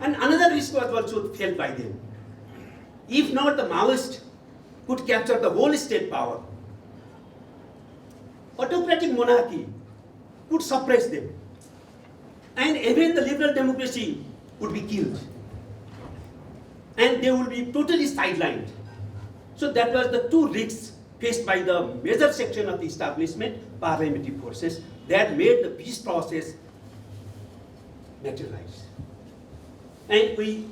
And another risk was also felt by them. If not, the Maoists could capture the whole state power. Autocratic monarchy could suppress them. And even the liberal democracy would be killed. And they would be totally sidelined. So that was the two risks faced by the major section of the establishment, parliamentary forces, that made the peace process materialize. And we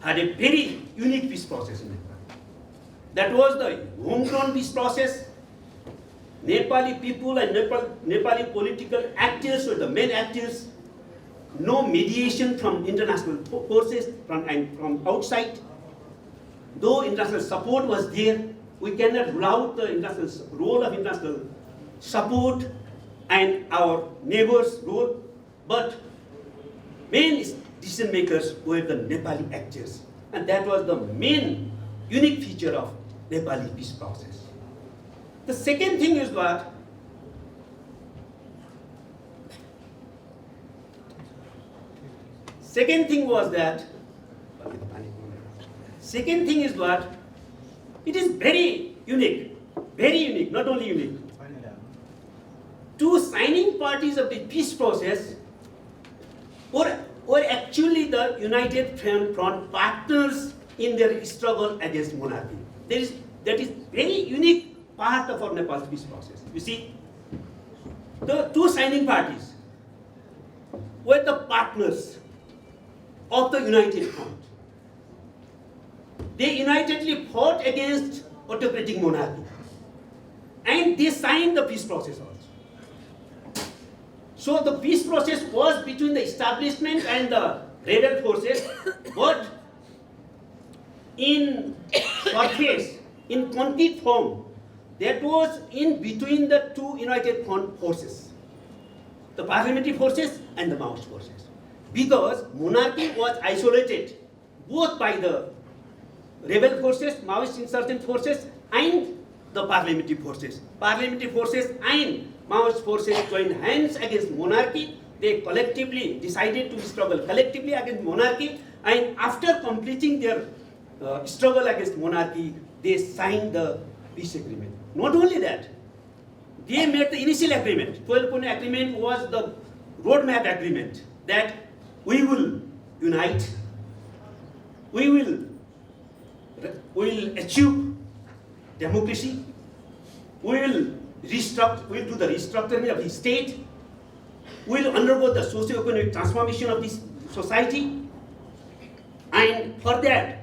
had a very unique peace process in Nepal. That was the homegrown peace process. Nepali people and Nepali political actors were the main actors. No mediation from international forces from outside. Though international support was there, we cannot rule out the role of international support and our neighbors' role. But main decision makers were the Nepali actors, and that was the main unique feature of Nepali peace process. The second thing is what? Second thing is what? It is very unique, not only unique. Two signing parties of the peace process were actually the United Front partners in their struggle against monarchy. That is very unique part of our Nepal's peace process. You see, the two signing parties were the partners of the United Front. They unitedly fought against autocratic monarchy, and they signed the peace process also. So the peace process was between the establishment and the rebel forces, but in surface, in concrete form, that was in between the two United Front forces, the parliamentary forces and the Maoist forces. Because monarchy was isolated both by the rebel forces, Maoist insurgent forces, and the parliamentary forces. Parliamentary forces and Maoist forces joined hands against monarchy. They collectively decided to struggle collectively against monarchy, and after completing their struggle against monarchy, they signed the peace agreement. Not only that, they made the initial agreement. 12-point agreement was the roadmap agreement that we will unite, we will achieve democracy, we will do the restructuring of the state, we will undergo the socio-economic transformation of this society, and for that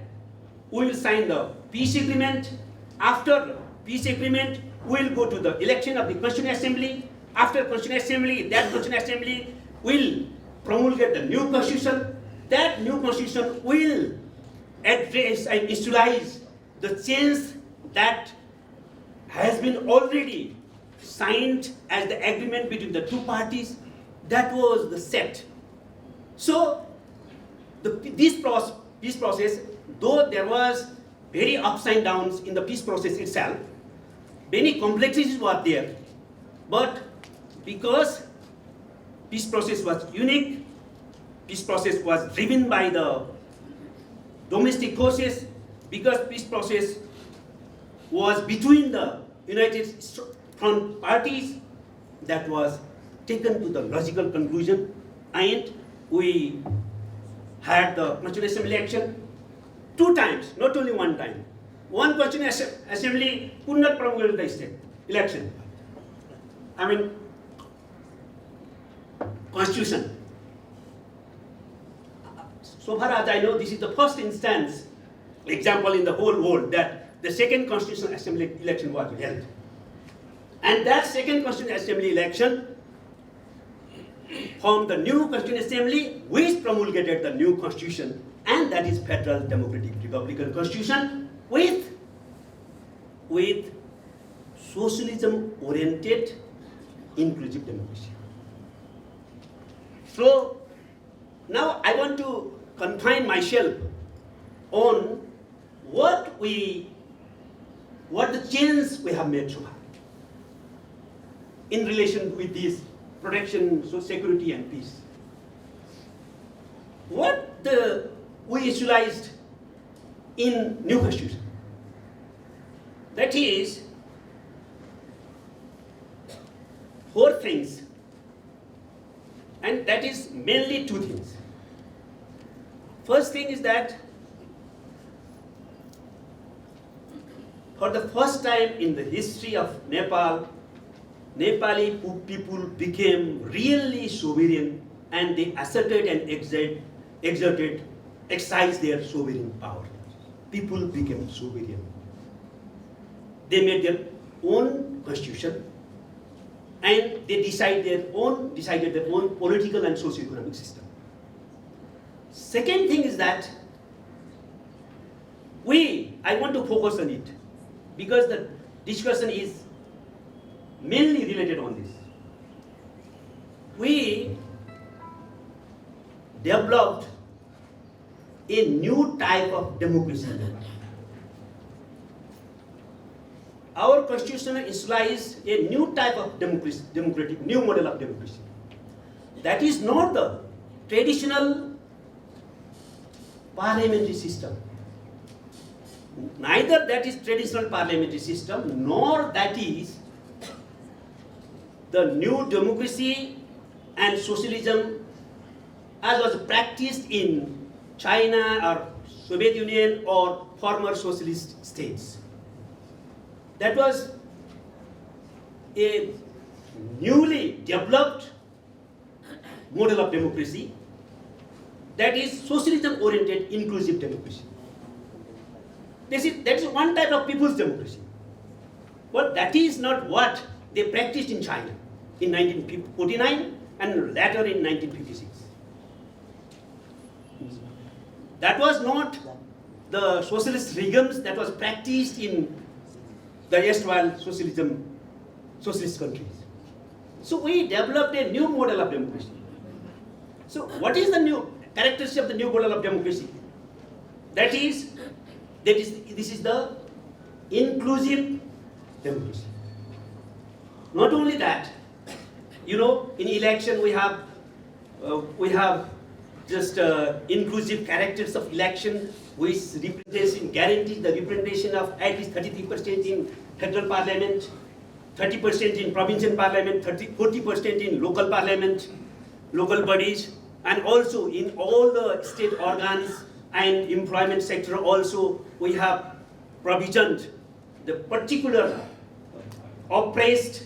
we will sign the peace agreement. After peace agreement, we will go to the election of the Constituent Assembly. After Constituent Assembly, that Constituent Assembly will promulgate the new constitution. That new constitution will address and institutionalize the change that has been already signed as the agreement between the two parties. That was the set. So this process, though there was very ups and downs in the peace process itself, many complexities were there, but because peace process was unique, peace process was driven by the domestic forces, because peace process was between the United Front parties, that was taken to the logical conclusion, and we had the Constituent Assembly election 2 times, not only 1 time. One Constituent Assembly could not promulgate the state election. Constitution. So far as I know, this is the first instance, example in the whole world, that the second Constitutional Assembly election was held. And that second Constitutional Assembly election formed the new Constituent Assembly, which promulgated the new constitution, and that is Federal Democratic Republican Constitution with socialism-oriented inclusive democracy. So now I want to confine myself on what the change we have made so far in relation with this protection, so security and peace. What we visualized in new constitution, that is 4 things, and that is mainly 2 things. First thing is that for the first time in the history of Nepal, Nepali people became really sovereign, and they asserted and exercised their sovereign power. People became sovereign. They made their own constitution, and they decided their own political and socio-economic system. Second thing is that I want to focus on it, because the discussion is mainly related on this. We developed a new type of democracy. Our constitution institutionalized a new type of democratic, new model of democracy. That is not the traditional parliamentary system. Neither that is traditional parliamentary system, nor that is the new democracy and socialism as was practiced in China or Soviet Union or former socialist states. That was a newly developed model of democracy, that is socialism-oriented inclusive democracy. That is one type of people's democracy. But that is not what they practiced in China in 1949 and later in 1956. That was not the socialist regimes that was practiced in the erstwhile socialist countries. So we developed a new model of democracy. So what is the new characteristic of the new model of democracy? This is the inclusive democracy. Not only that, You know, in election we have just inclusive characters of election, which representation guarantees the representation of at least 33% in federal parliament, 30% in provincial parliament, 40% in local parliament, local bodies, and also in all the state organs and employment sector also we have provisioned the particular oppressed,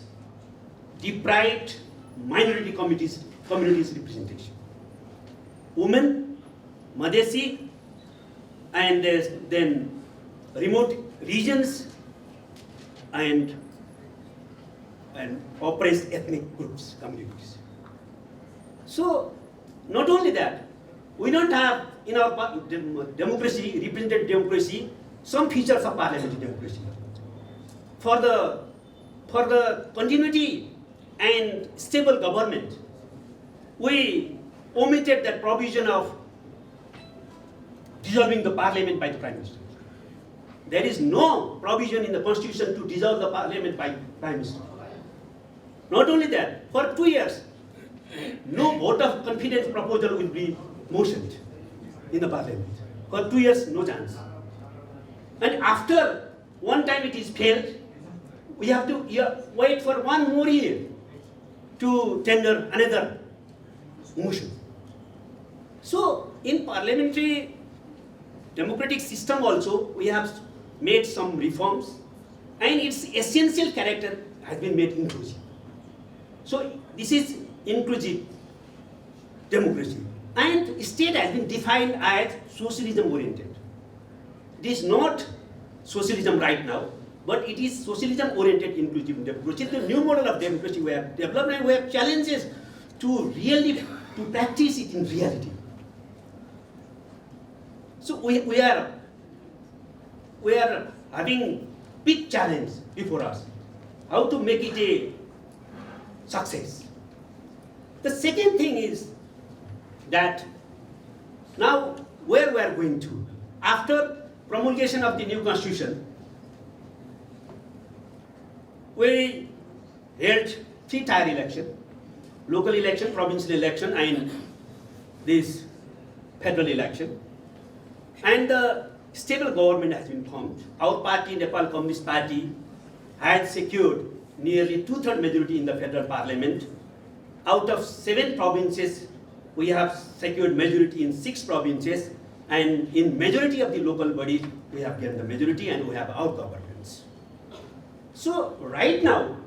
deprived minority communities representation. Women, Madhesi, and then remote regions and oppressed ethnic groups, communities. So, not only that, we don't have in our democracy, representative democracy, some features of parliamentary democracy. For the continuity and stable government, we omitted that provision of dissolving the parliament by the Prime Minister. There is no provision in the Constitution to dissolve the parliament by Prime Minister. Not only that, for 2 years, no vote of confidence proposal will be motioned in the parliament. For 2 years, no chance. And after one time it is failed, we have to wait for 1 more year to tender another motion. So, in parliamentary democratic system also, we have made some reforms, and its essential character has been made inclusive. So, this is inclusive democracy. And state has been defined as socialism oriented. It is not socialism right now, but it is socialism oriented inclusive democracy. It's the new model of democracy we have developed, and we have challenges to really to practice it in reality. So we are having big challenge before us, how to make it a success. The second thing is that now where we are going to, after promulgation of the new constitution, we held 3-tier election, local election, provincial election, and this federal election. And the stable government has been formed. Our party, Nepal Communist Party, had secured nearly 2/3 majority in the federal parliament. Out of 7 provinces, we have secured majority in 6 provinces, and in majority of the local bodies, we have gained the majority and we have our governments. So right now,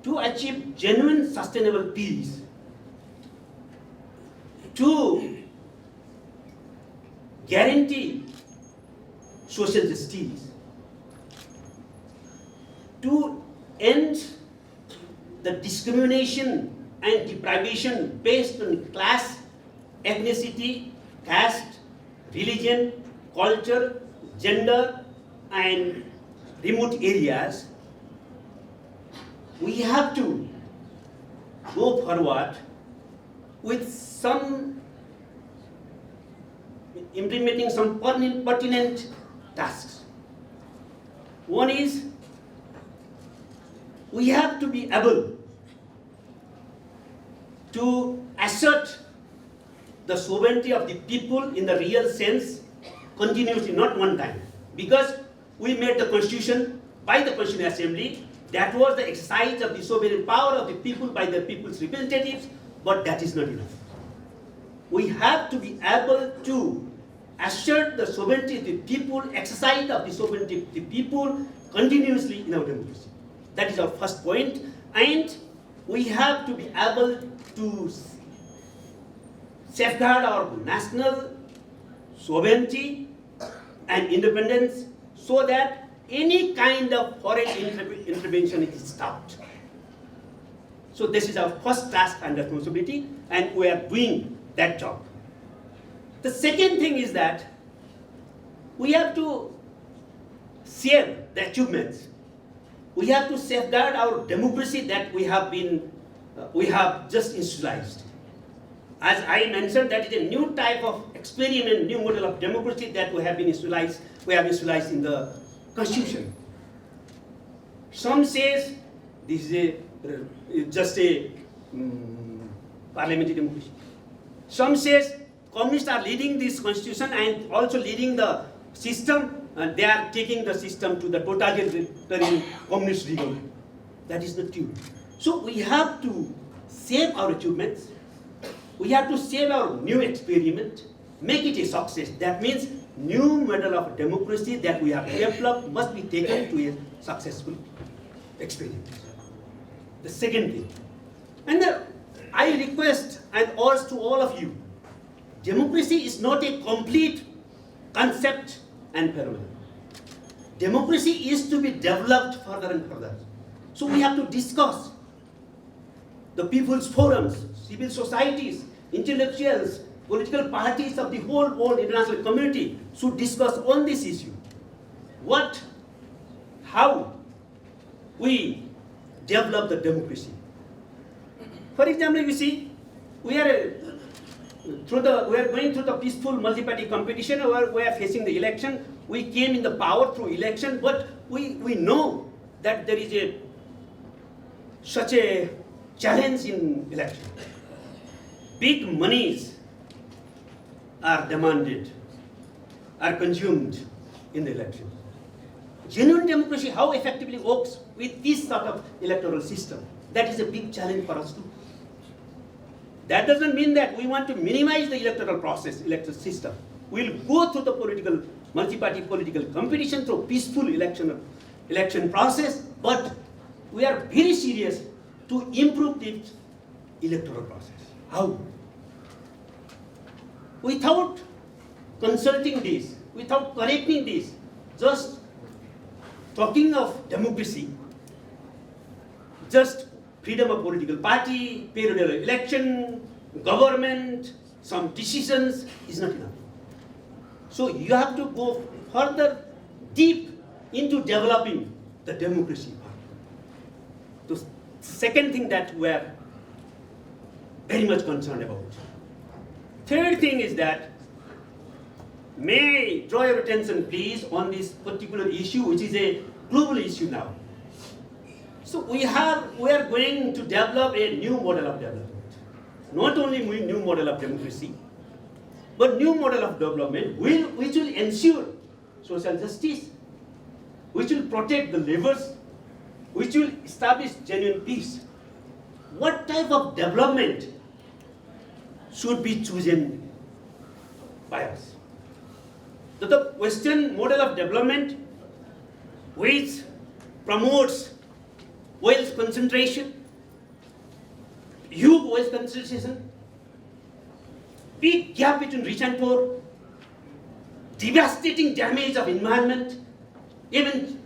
to achieve genuine sustainable peace, to guarantee social justice, to end the discrimination and deprivation based on class, ethnicity, caste, religion, culture, gender, and remote areas, we have to go forward with some implementing some pertinent tasks. One is, we have to be able to assert the sovereignty of the people in the real sense continuously, not one time. Because we made the constitution by the Constitutional Assembly, that was the exercise of the sovereign power of the people by the people's representatives, but that is not enough. We have to be able to assert the sovereignty of the people, exercise of the sovereignty of the people continuously in our democracy. That is our first point. And we have to be able to safeguard our national sovereignty and independence so that any kind of foreign intervention is stopped. So this is our first task and responsibility, and we are doing that job. The second thing is that we have to share the achievements. We have to safeguard our democracy that we have just institutionalized. As I mentioned, that is a new type of experiment, new model of democracy that we have institutionalized in the Constitution. Some says this is a just a parliamentary democracy. Some says communists are leading this constitution and also leading the system, and they are taking the system to the totalitarian communist regime. That is not true. So we have to save our achievements. We have to save our new experiment, make it a success. That means new model of democracy that we have developed must be taken to a successful experiment. The second thing, and I request and urge to all of you, democracy is not a complete concept and phenomenon. Democracy is to be developed further and further. So we have to discuss. The people's forums, civil societies, intellectuals, political parties of the whole world international community should discuss on this issue. How we develop the democracy. For example, you see, we are going through the peaceful multi-party competition, where we are facing the election. We came in the power through election, but we know that there is such a challenge in election. Big monies are demanded, are consumed in the election. Genuine democracy, how effectively works with this sort of electoral system? That is a big challenge for us too. That doesn't mean that we want to minimize the electoral process, electoral system. We'll go through the multi-party political competition through peaceful election process, but we are very serious to improve the electoral process. How? Without consulting this, without correcting this, just talking of democracy, just freedom of political party, periodic election, government, some decisions is not enough. So you have to go further deep into developing the democracy part. The second thing that we are very much concerned about. Third thing is that, may I draw your attention please on this particular issue, which is a global issue now. So we are going to develop a new model of development. Not only new model of democracy, but new model of development which will ensure social justice, which will protect the laborers, which will establish genuine peace. What type of development should be chosen by us? The Western model of development, which promotes wealth concentration, huge wealth concentration, big gap between rich and poor, devastating damage of environment, even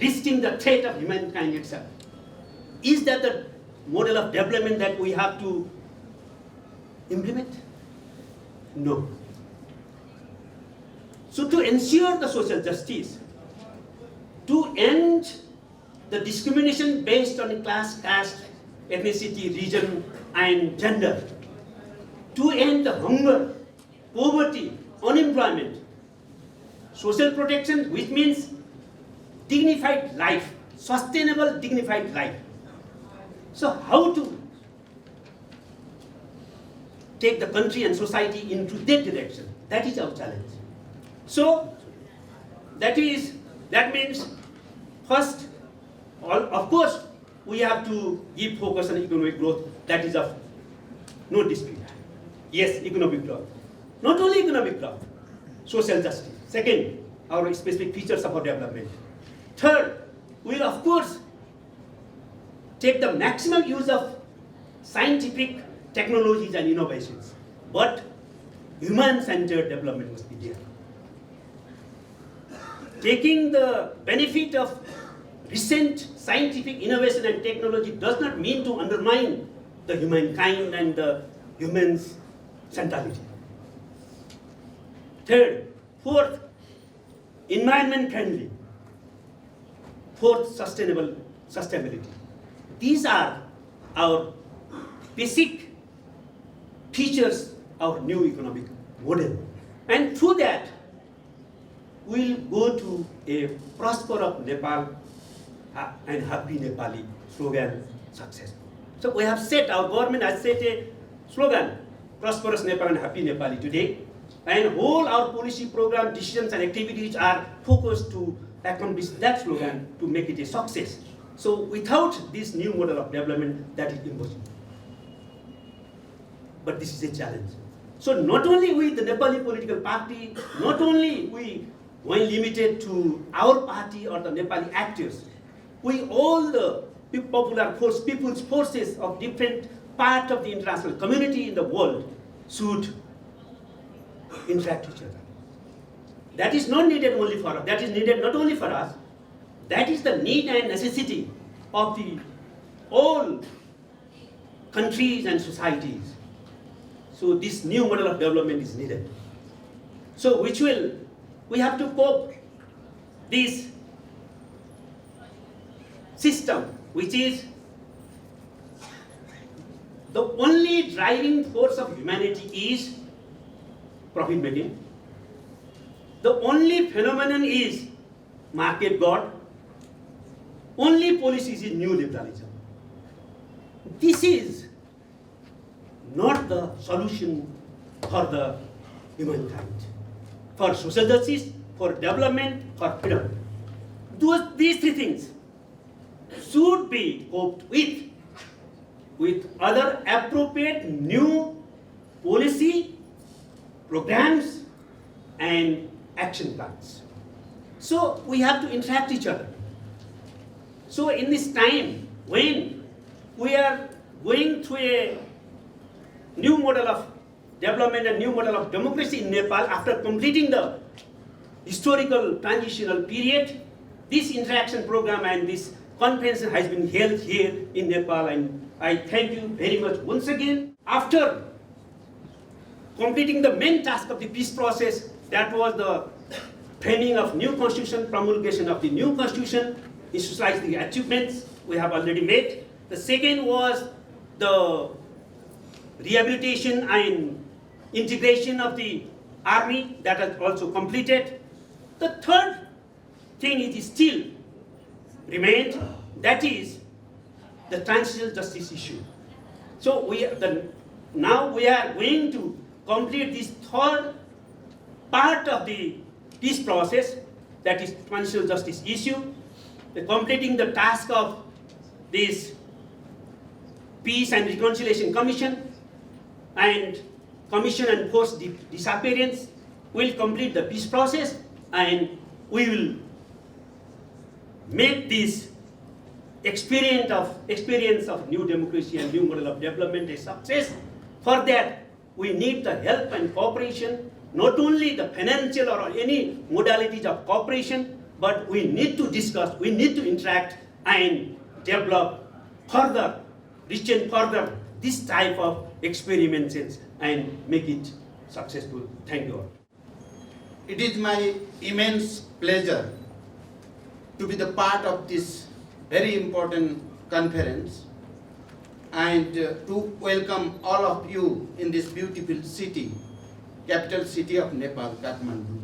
risking the threat of humankind itself. Is that the model of development that we have to implement? No. So to ensure the social justice, to end the discrimination based on class, caste, ethnicity, region, and gender, to end the hunger, poverty, unemployment, social protection, which means dignified life, sustainable dignified life. So how to take the country and society into that direction? That is our challenge. So that means first, of course, we have to give focus on economic growth. That is of no dispute. Yes, economic growth. Not only economic growth, social justice. Second, our specific features of our development. Third, we will of course take the maximum use of scientific technologies and innovations. But human-centered development must be there. Taking the benefit of recent scientific innovation and technology does not mean to undermine the humankind and the humans' centrality. Fourth, environment friendly. Fourth, sustainability. These are our basic features of new economic model. And through that, we will go to a prosperous Nepal and happy Nepali slogan successful. So we have set, our government has set a slogan, prosperous Nepal and happy Nepali today. And all our policy program, decisions and activities are focused to accomplish that slogan to make it a success. So without this new model of development, that is impossible. But this is a challenge. So not only we, the Nepali political party, not only we, when limited to our party or the Nepali actors, we all the popular force, people's forces of different part of the international community in the world should interact with each other. That is not needed only for us. That is needed not only for us. That is the need and necessity of the all countries and societies. So this new model of development is needed. So we have to cope this system, which is the only driving force of humanity is profit making. The only phenomenon is market god. Only policy is new liberalism. This is not the solution for the humankind, for social justice, for development, for freedom. These three things should be coped with other appropriate new policy, programs, and action plans. So we have to interact each other. So in this time when we are going through a new model of development and new model of democracy in Nepal after completing the historical transitional period, this interaction program and this conference has been held here in Nepal, and I thank you very much once again. After completing the main task of the peace process, that was the framing of new constitution, promulgation of the new constitution, institutionalize the achievements we have already made. The second was the rehabilitation and integration of the army, that has also completed. The third thing it is still remained, that is the transitional justice issue. So now we are going to complete this third part of the peace process, that is transitional justice issue, completing the task of this Peace and Reconciliation Commission and Commission and Forced Disappearance will complete the peace process, and we will make this experience of new democracy and new model of development a success. For that, we need the help and cooperation, not only the financial or any modalities of cooperation, but we need to discuss, we need to interact and develop further, reach and further this type of experiments and make it successful. Thank you all. It is my immense pleasure to be the part of this very important conference and to welcome all of you in this beautiful city, capital city of Nepal, Kathmandu.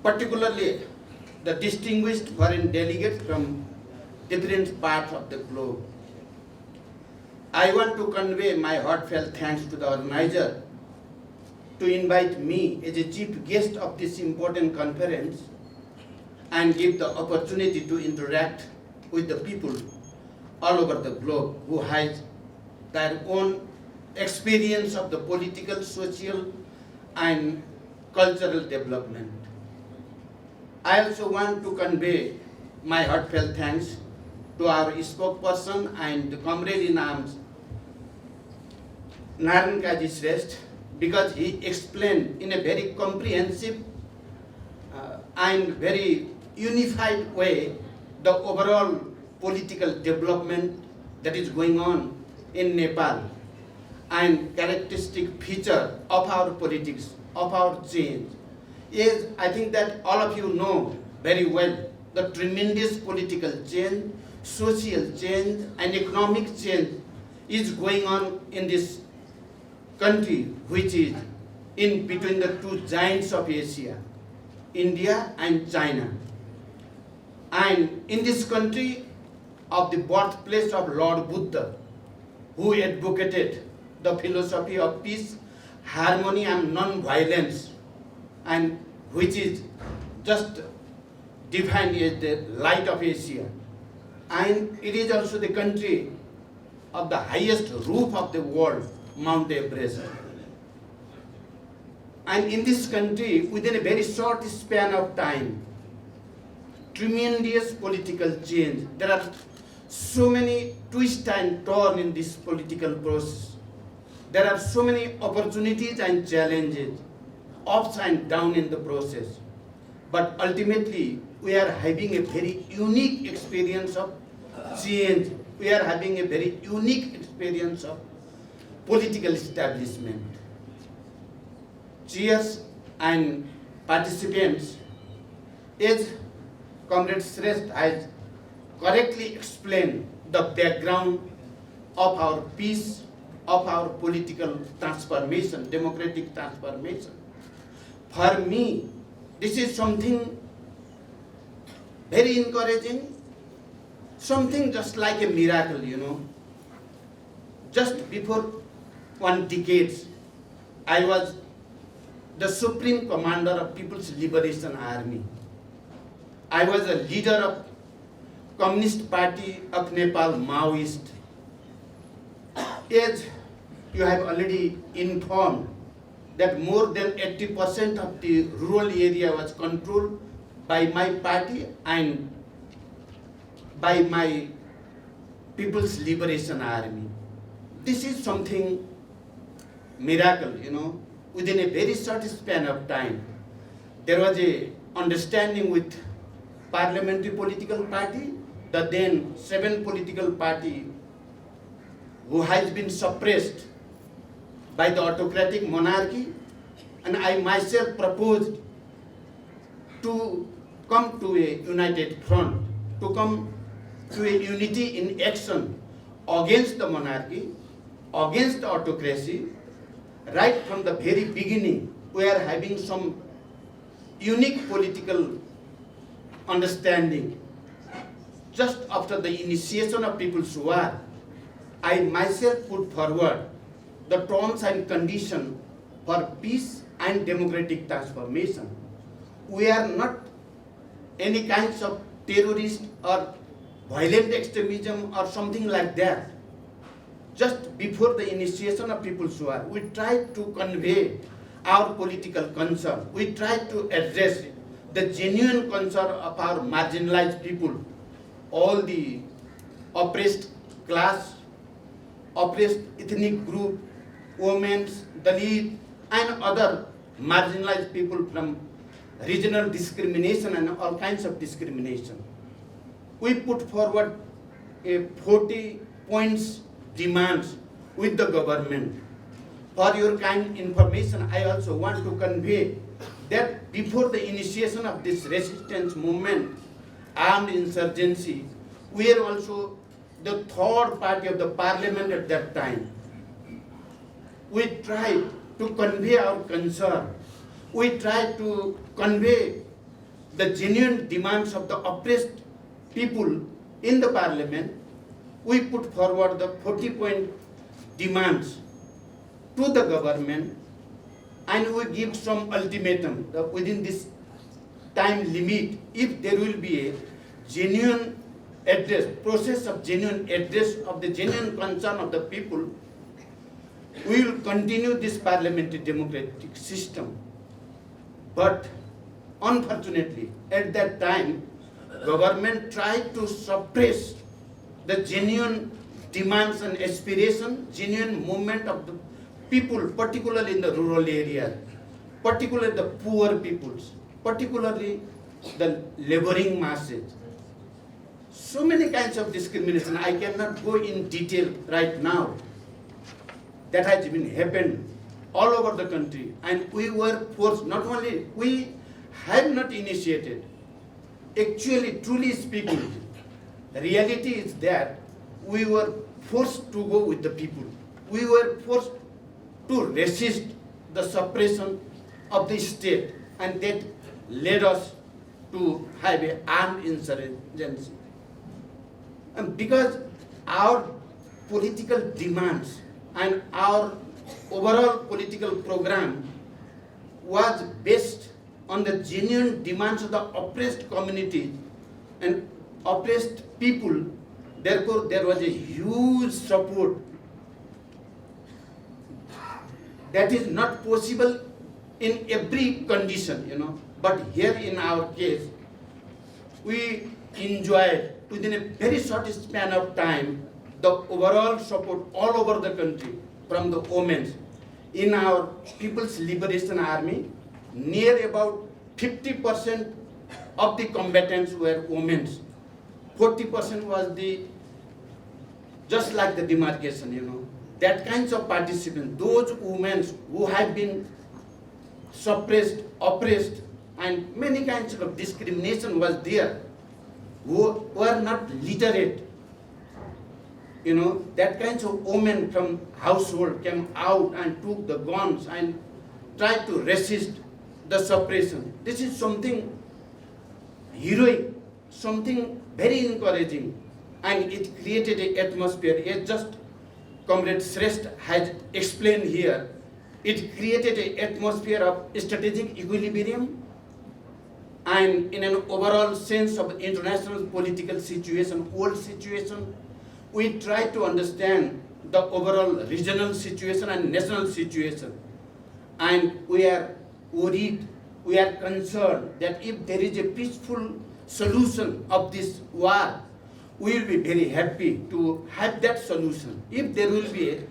Particularly the distinguished foreign delegates from different parts of the globe. I want to convey my heartfelt thanks to the organizer to invite me as a chief guest of this important conference and give the opportunity to interact with the people all over the globe who has their own experience of the political, social, and cultural development. I also want to convey my heartfelt thanks to our spokesperson and comrade in arms, Narayan Kaji Shrestha, because he explained in a very comprehensive and very unified way the overall political development that is going on in Nepal and characteristic feature of our politics, of our change. Is I think that all of you know very well the tremendous political change, social change, and economic change is going on in this country, which is in between the two giants of Asia, India and China. And in this country, of the birthplace of Lord Buddha, who advocated the philosophy of peace, harmony and non-violence, and which is just defined as the light of Asia. And it is also the country of the highest roof of the world, Mount Everest. And in this country, within a very short span of time, tremendous political change. There are so many twists and turns in this political process. There are so many opportunities and challenges, ups and downs in the process. But ultimately, we are having a very unique experience of change. We are having a very unique experience of political establishment. Cheers and participants, as Comrade Shrestha has correctly explained the background of our peace, of our political transformation, democratic transformation. For me, this is something very encouraging, something just like a miracle, Just before 1 decade, I was the Supreme Commander of People's Liberation Army. I was a leader of Communist Party of Nepal, Maoist. As you have already informed, that more than 80% of the rural area was controlled by my party and by my People's Liberation Army. This is something miracle, Within a very short span of time, there was a understanding with parliamentary political party, the then 7 political party who has been suppressed by the autocratic monarchy, and I myself proposed to come to a united front, to come to a unity in action against the monarchy, against the autocracy. Right from the very beginning, we are having some unique political understanding. Just after the initiation of People's War, I myself put forward the terms and conditions for peace and democratic transformation. We are not any kinds of terrorist or violent extremism or something like that. Just before the initiation of People's War, we tried to convey our political concern. We tried to address the genuine concern of our marginalized people, all the oppressed class, oppressed ethnic group, women, Dalit, and other marginalized people from regional discrimination and all kinds of discrimination. We put forward a 40 points demands with the government. For your kind information, I also want to convey that before the initiation of this resistance movement, armed insurgency, we are also the third party of the parliament at that time. We tried to convey our concern. We tried to convey the genuine demands of the oppressed people in the parliament. We put forward the 40-point demands to the government, and we give some ultimatum that within this time limit, if there will be a genuine address, process of genuine address of the genuine concern of the people, we will continue this parliamentary democratic system. But unfortunately, at that time, government tried to suppress the genuine demands and aspirations, genuine movement of the people, particularly in the rural areas, particularly the poor peoples, particularly the laboring masses. So many kinds of discrimination. I cannot go in detail right now. That has been happened all over the country, and we were forced. Not only we have not initiated. Actually, truly speaking, the reality is that we were forced to go with the people. We were forced to resist the suppression of the state, and that led us to have an armed insurgency. And because our political demands and our overall political program was based on the genuine demands of the oppressed communities and oppressed people, therefore there was a huge support that is not possible in every condition, but here in our case, we enjoyed within a very short span of time the overall support all over the country from the women. In our People's Liberation Army, near about 50% of the combatants were women. 40% was just like the demarcation, that kinds of participants, those women who have been suppressed, oppressed, and many kinds of discrimination was there, who were not literate. That kinds of women from household came out and took the guns and tried to resist the suppression. This is something heroic, something very encouraging, and it created an atmosphere. As just Comrade Shrestha has explained here, it created an atmosphere of strategic equilibrium and in an overall sense of international political situation, world situation. We try to understand the overall regional situation and national situation. And we are worried, we are concerned that if there is a peaceful solution of this war, we will be very happy to have that solution. If there will be a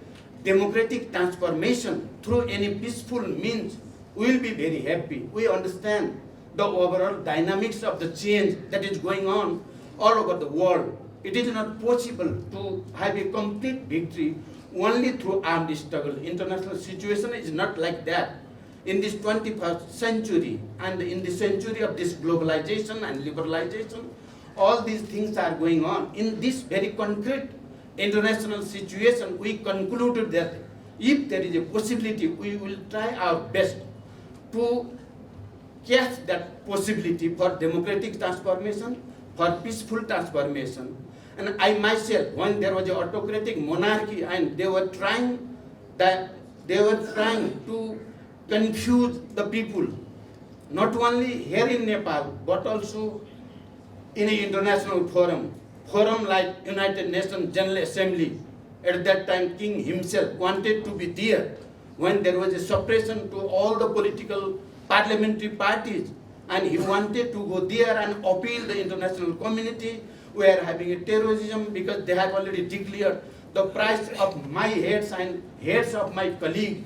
democratic transformation through any peaceful means, we will be very happy. We understand the overall dynamics of the change that is going on all over the world. It is not possible to have a complete victory only through armed struggle. International situation is not like that. In this 21st century and in the century of this globalization and liberalization, all these things are going on. In this very concrete international situation, we concluded that if there is a possibility, we will try our best to catch that possibility for democratic transformation, for peaceful transformation. And I myself, when there was an autocratic monarchy and they were trying to confuse the people, not only here in Nepal, but also in an international forum like United Nations General Assembly. At that time, King himself wanted to be there when there was a suppression to all the political parliamentary parties, and he wanted to go there and appeal the international community. We are having a terrorism because they have already declared the price of my heads and heads of my colleagues.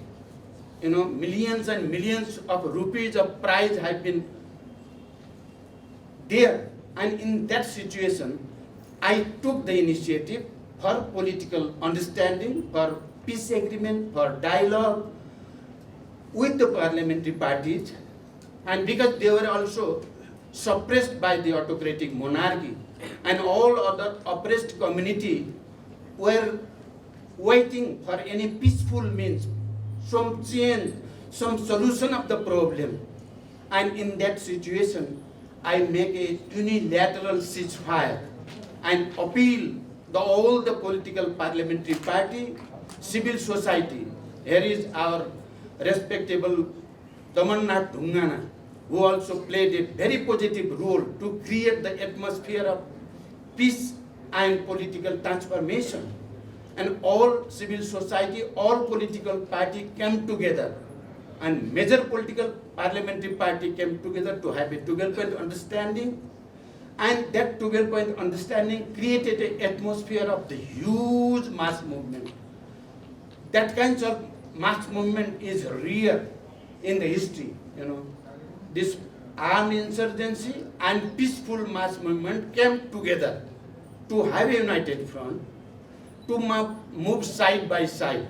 Millions and millions of rupees of price have been there. And in that situation, I took the initiative for political understanding, for peace agreement, for dialogue with the parliamentary parties. And because they were also suppressed by the autocratic monarchy, and all other oppressed community were waiting for any peaceful means, some change, some solution of the problem. And in that situation, I make a unilateral ceasefire and appeal all the political parliamentary party, civil society. Here is our respectable Damannath Dhungana, who also played a very positive role to create the atmosphere of peace and political transformation. And all civil society, all political party came together, and major political parliamentary party came together to have a 12-point understanding. And that 12-point understanding created an atmosphere of the huge mass movement. That kind of mass movement is rare in the history. This armed insurgency and peaceful mass movement came together to have a united front, to move side by side.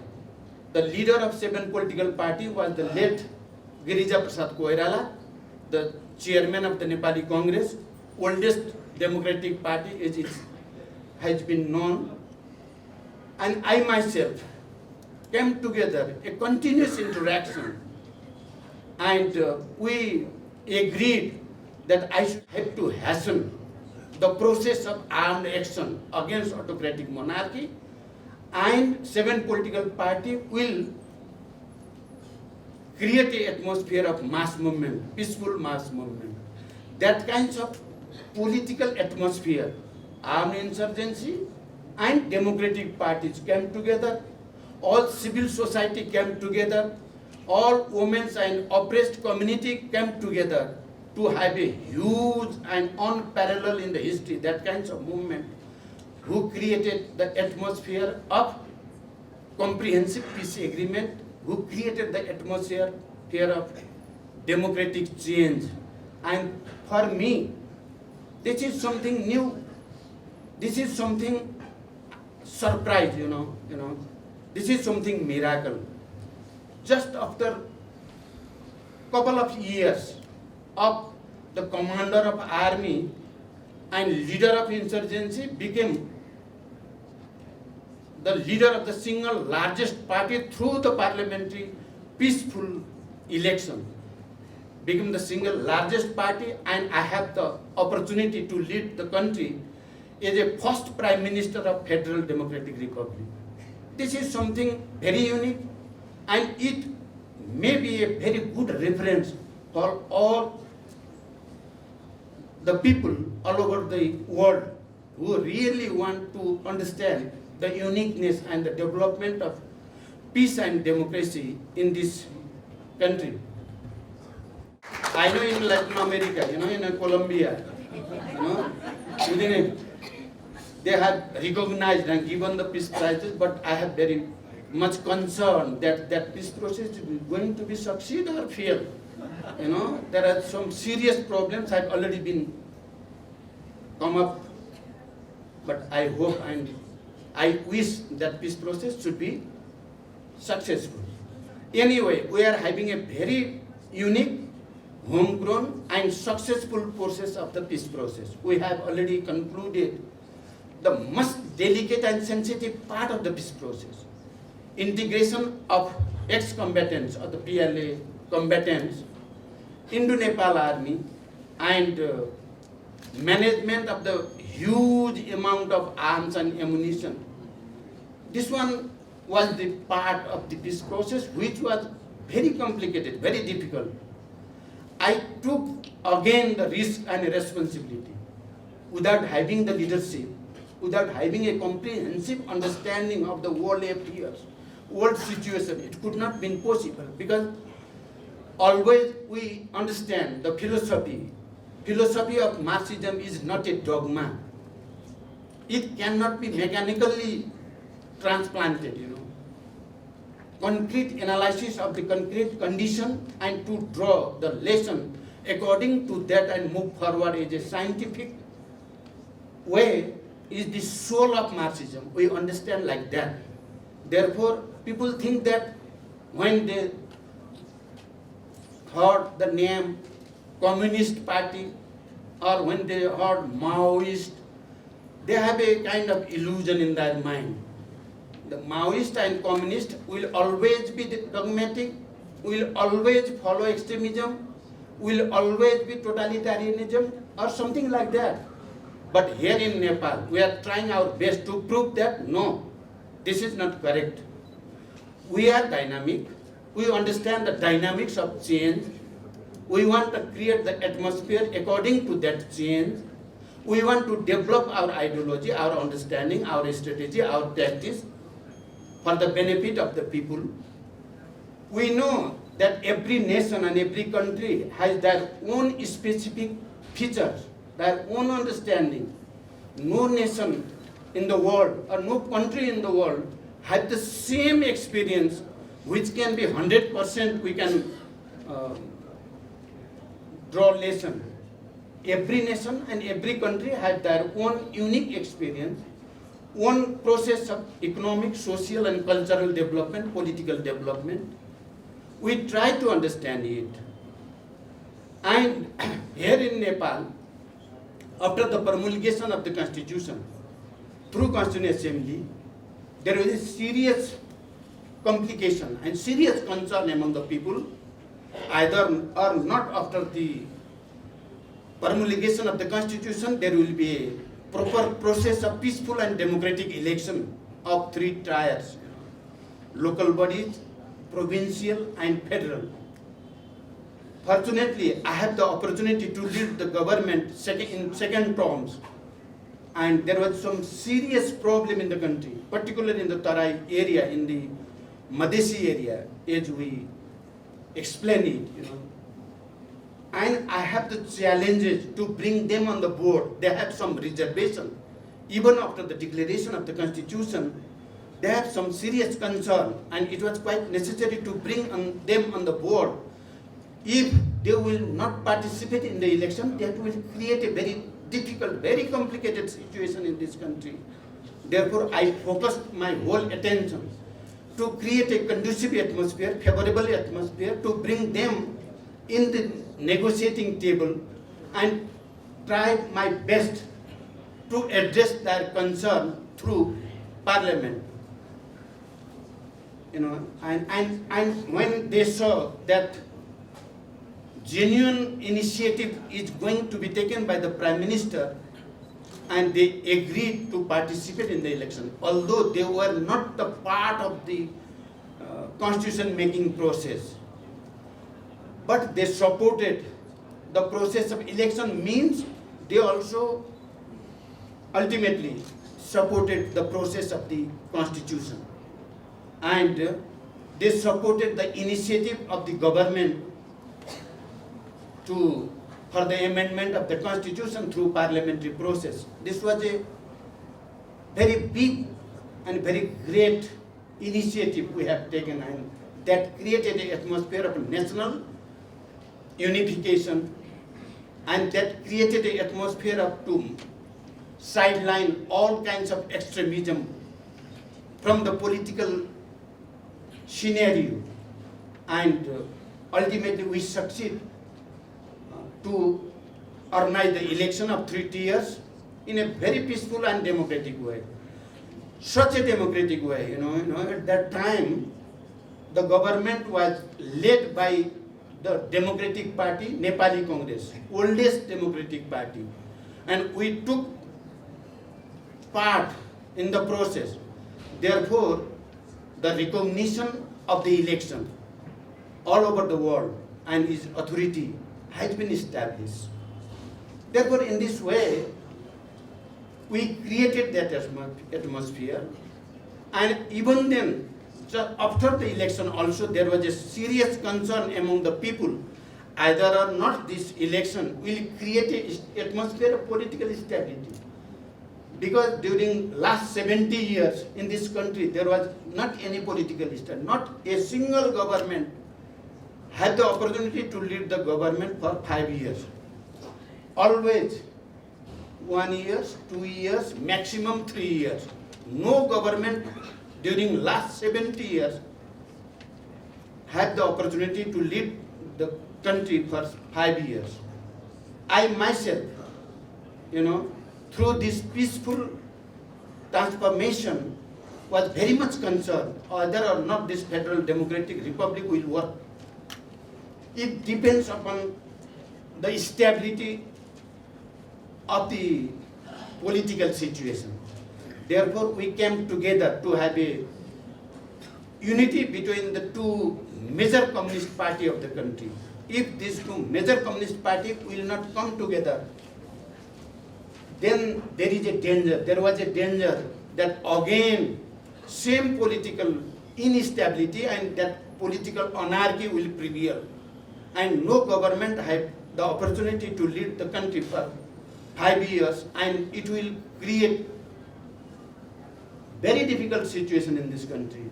The leader of 7 political party was the late Girija Prasad Koirala, the chairman of the Nepali Congress, oldest democratic party as it has been known. And I myself came together, a continuous interaction, and we agreed that I should have to hasten the process of armed action against autocratic monarchy, and 7 political parties will create an atmosphere of mass movement, peaceful mass movement. That kinds of political atmosphere, armed insurgency and democratic parties came together, all civil society came together, all women's and oppressed community came together to have a huge and unparalleled in the history, that kinds of movement, who created the atmosphere of comprehensive peace agreement, who created the atmosphere of democratic change. And for me, this is something new. This is something surprise, you know. This is something miracle. Just after couple of years of the commander of army and leader of insurgency became the leader of the single largest party through the parliamentary peaceful election, became the single largest party, and I have the opportunity to lead the country as a first Prime Minister of Federal Democratic Republic. This is something very unique, and it may be a very good reference for all the people all over the world who really want to understand the uniqueness and the development of peace and democracy in this country. I know in Latin America, in Colombia, they have recognized and given the peace prizes, but I have very much concern that that peace process is going to be succeed or fail. There are some serious problems have already been come up, but I hope and I wish that peace process should be successful. Anyway, we are having a very unique, homegrown and successful process of the peace process. We have already concluded the most delicate and sensitive part of the peace process. Integration of ex-combatants or the PLA combatants into Nepal army and management of the huge amount of arms and ammunition. This one was the part of the peace process which was very complicated, very difficult. I took again the risk and responsibility without having the leadership, without having a comprehensive understanding of the world affairs, world situation. It could not be possible because always we understand the philosophy. Philosophy of Marxism is not a dogma. It cannot be mechanically transplanted, Concrete analysis of the concrete condition and to draw the lesson according to that and move forward as a scientific way is the soul of Marxism. We understand like that. Therefore, people think that when they heard the name Communist Party or when they heard Maoist, they have a kind of illusion in their mind. The Maoist and Communist will always be dogmatic, will always follow extremism, will always be totalitarianism or something like that. But here in Nepal, we are trying our best to prove that no, this is not correct. We are dynamic. We understand the dynamics of change. We want to create the atmosphere according to that change. We want to develop our ideology, our understanding, our strategy, our practice for the benefit of the people. We know that every nation and every country has their own specific features, their own understanding. No nation in the world or no country in the world has the same experience which can be 100% we can draw lesson. Every nation and every country has their own unique experience, one process of economic, social and cultural development, political development. We try to understand it. And here in Nepal, after the promulgation of the constitution, through Constituent Assembly, there was a serious complication and serious concern among the people, either or not after the promulgation of the constitution, there will be a proper process of peaceful and democratic election of 3 tiers, local bodies, provincial and federal. Fortunately, I had the opportunity to lead the government in second terms, and there was some serious problem in the country, particularly in the Tarai area, in the Madesi area, as we explain it, And I have the challenges to bring them on the board. They have some reservation. Even after the declaration of the constitution, they have some serious concern, and it was quite necessary to bring them on the board. If they will not participate in the election, that will create a very difficult, very complicated situation in this country. Therefore, I focused my whole attention to create a conducive atmosphere, favorable atmosphere, to bring them in the negotiating table and try my best to address their concern through parliament. And when they saw that genuine initiative is going to be taken by the Prime Minister, and they agreed to participate in the election, although they were not the part of the constitution making process. But they supported the process of election, means they also ultimately supported the process of the constitution. And they supported the initiative of the government for the amendment of the constitution through parliamentary process. This was a very big and very great initiative we have taken, and that created an atmosphere of national unification, and that created an atmosphere of to sideline all kinds of extremism from the political scenario. And ultimately we succeed to organize the election of 3 tiers in a very peaceful and democratic way. Such a democratic way, at that time, the government was led by the Democratic Party, Nepali Congress, oldest democratic party. And we took part in the process. Therefore, the recognition of the election all over the world and its authority has been established. Therefore, in this way, we created that atmosphere. And even then, so after the election also, there was a serious concern among the people, either or not this election will create an atmosphere of political stability. Because during last 70 years in this country, there was not any political stability. Not a single government had the opportunity to lead the government for 5 years. Always 1 year, 2 years, maximum 3 years. No government during last 70 years had the opportunity to lead the country for 5 years. I myself, through this peaceful transformation, was very much concerned whether or not this Federal Democratic Republic will work. It depends upon the stability of the political situation. Therefore, we came together to have a unity between the 2 major communist parties of the country. If these 2 major communist parties will not come together, then there is a danger. There was a danger that again same political instability and that political anarchy will prevail, and no government had the opportunity to lead the country for 5 years, and it will create very difficult situation in this country.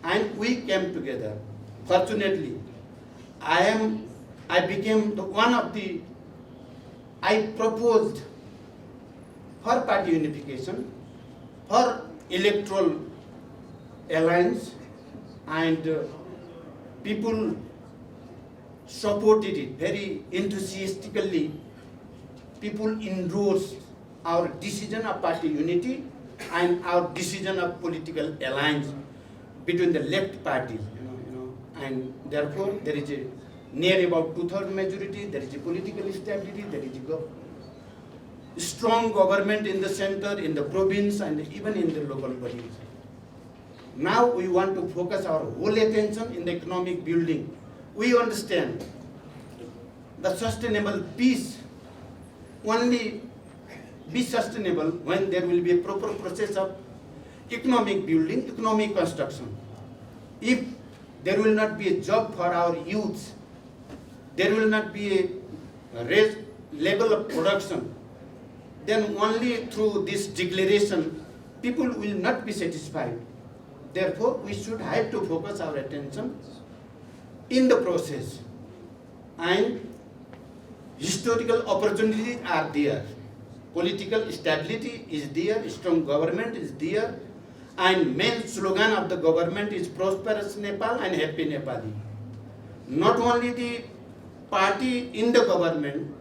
And we came together. Fortunately, I became I proposed for party unification, for electoral alliance, and people supported it very enthusiastically. People endorsed our decision of party unity and our decision of political alliance between the left parties, and therefore there is a near about 2/3 majority, there is a political stability, there is a strong government in the center, in the province, and even in the local bodies. Now we want to focus our whole attention in the economic building. We understand the sustainable peace only be sustainable when there will be a proper process of economic building, economic construction. If there will not be a job for our youths, there will not be a raised level of production, then only through this declaration, people will not be satisfied. Therefore, we should have to focus our attention in the process. And historical opportunities are there. Political stability is there, strong government is there, and main slogan of the government is prosperous Nepal and happy Nepali. Not only the party in the government,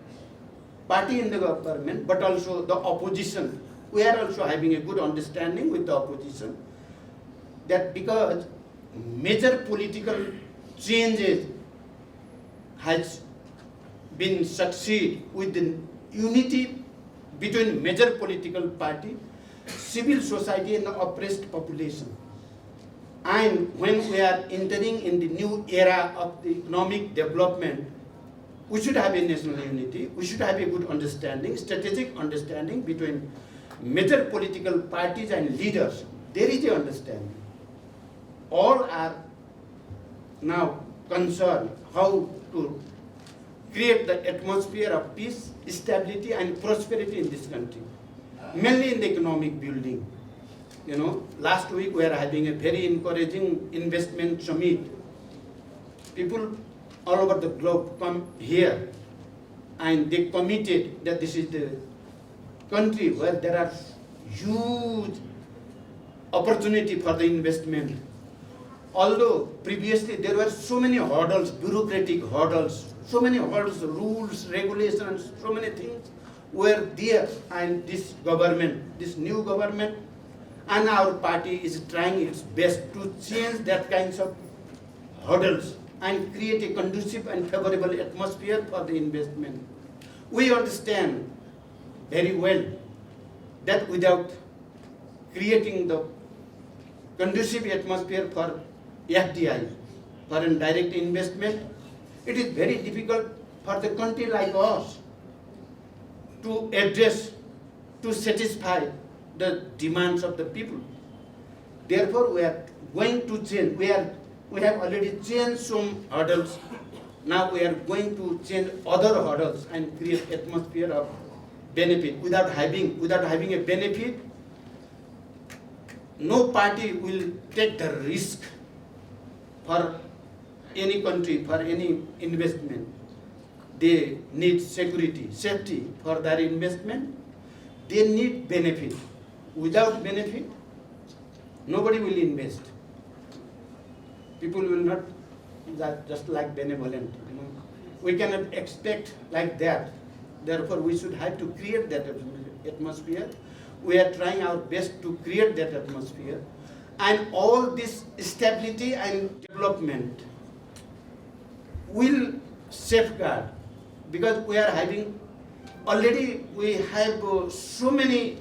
but also the opposition. We are also having a good understanding with the opposition that because major political changes has been succeed with the unity between major political party, civil society and the oppressed population. And when we are entering in the new era of the economic development, we should have a national unity, we should have a good understanding, strategic understanding between major political parties and leaders. There is a understanding. All are now concerned how to create the atmosphere of peace, stability and prosperity in this country, mainly in the economic building. You know, last week we are having a very encouraging investment summit. People all over the globe come here and they committed that this is the country where there are huge opportunity for the investment. Although previously there were so many hurdles, bureaucratic hurdles, so many hurdles, rules, regulations, so many things were there, and this government, this new government and our party is trying its best to change that kinds of hurdles and create a conducive and favorable atmosphere for the investment. We understand very well that without creating the conducive atmosphere for FDI, foreign direct investment, it is very difficult for the country like us to address, to satisfy the demands of the people. Therefore, we are going to change. We have already changed some hurdles. Now we are going to change other hurdles and create atmosphere of benefit. Without having a benefit, no party will take the risk for any country, for any investment. They need security, safety for their investment. They need benefit. Without benefit, nobody will invest. People will not just like benevolent. You know. We cannot expect like that. Therefore, we should have to create that atmosphere. We are trying our best to create that atmosphere. And all this stability and development will safeguard, because we are having, already we have so many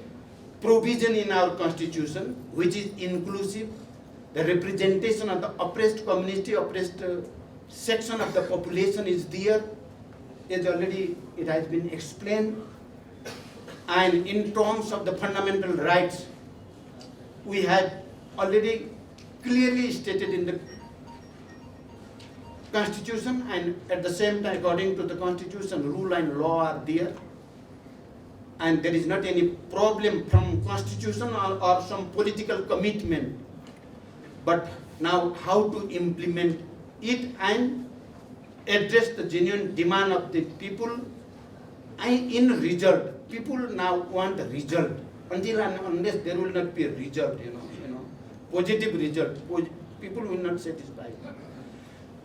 provision in our constitution which is inclusive. The representation of the oppressed community, oppressed section of the population is there. It has been explained. And in terms of the fundamental rights, we have already clearly stated in the Constitution, and at the same time, according to the Constitution, rule and law are there. And there is not any problem from Constitution or some political commitment. But now how to implement it and address the genuine demand of the people, and in result, people now want a result. Until and unless there will not be a result, positive result, people will not satisfy.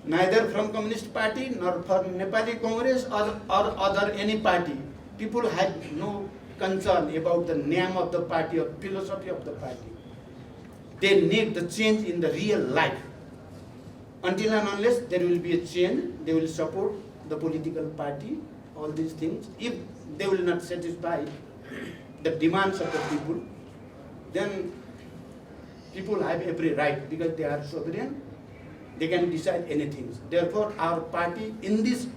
Neither from Communist Party nor from Nepali Congress or other any party, people have no concern about the name of the party or philosophy of the party. They need the change in the real life. until and unless there will be a change, they will support the political party, all these things. If they will not satisfy the demands of the people, then people have every right, because they are sovereign, they can decide anything. Therefore, our party in this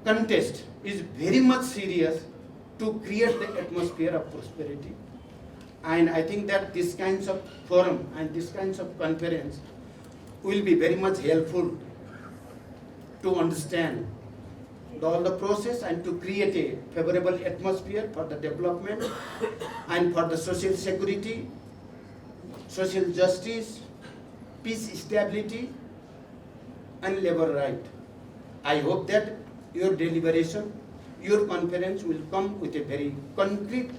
contest is very much serious to create the atmosphere of prosperity. And I think that this kinds of forum and this kinds of conference will be very much helpful to understand all the process and to create a favorable atmosphere for the development and for the social security, social justice, peace, stability, and labor right. I hope that your deliberation, your conference will come with a very concrete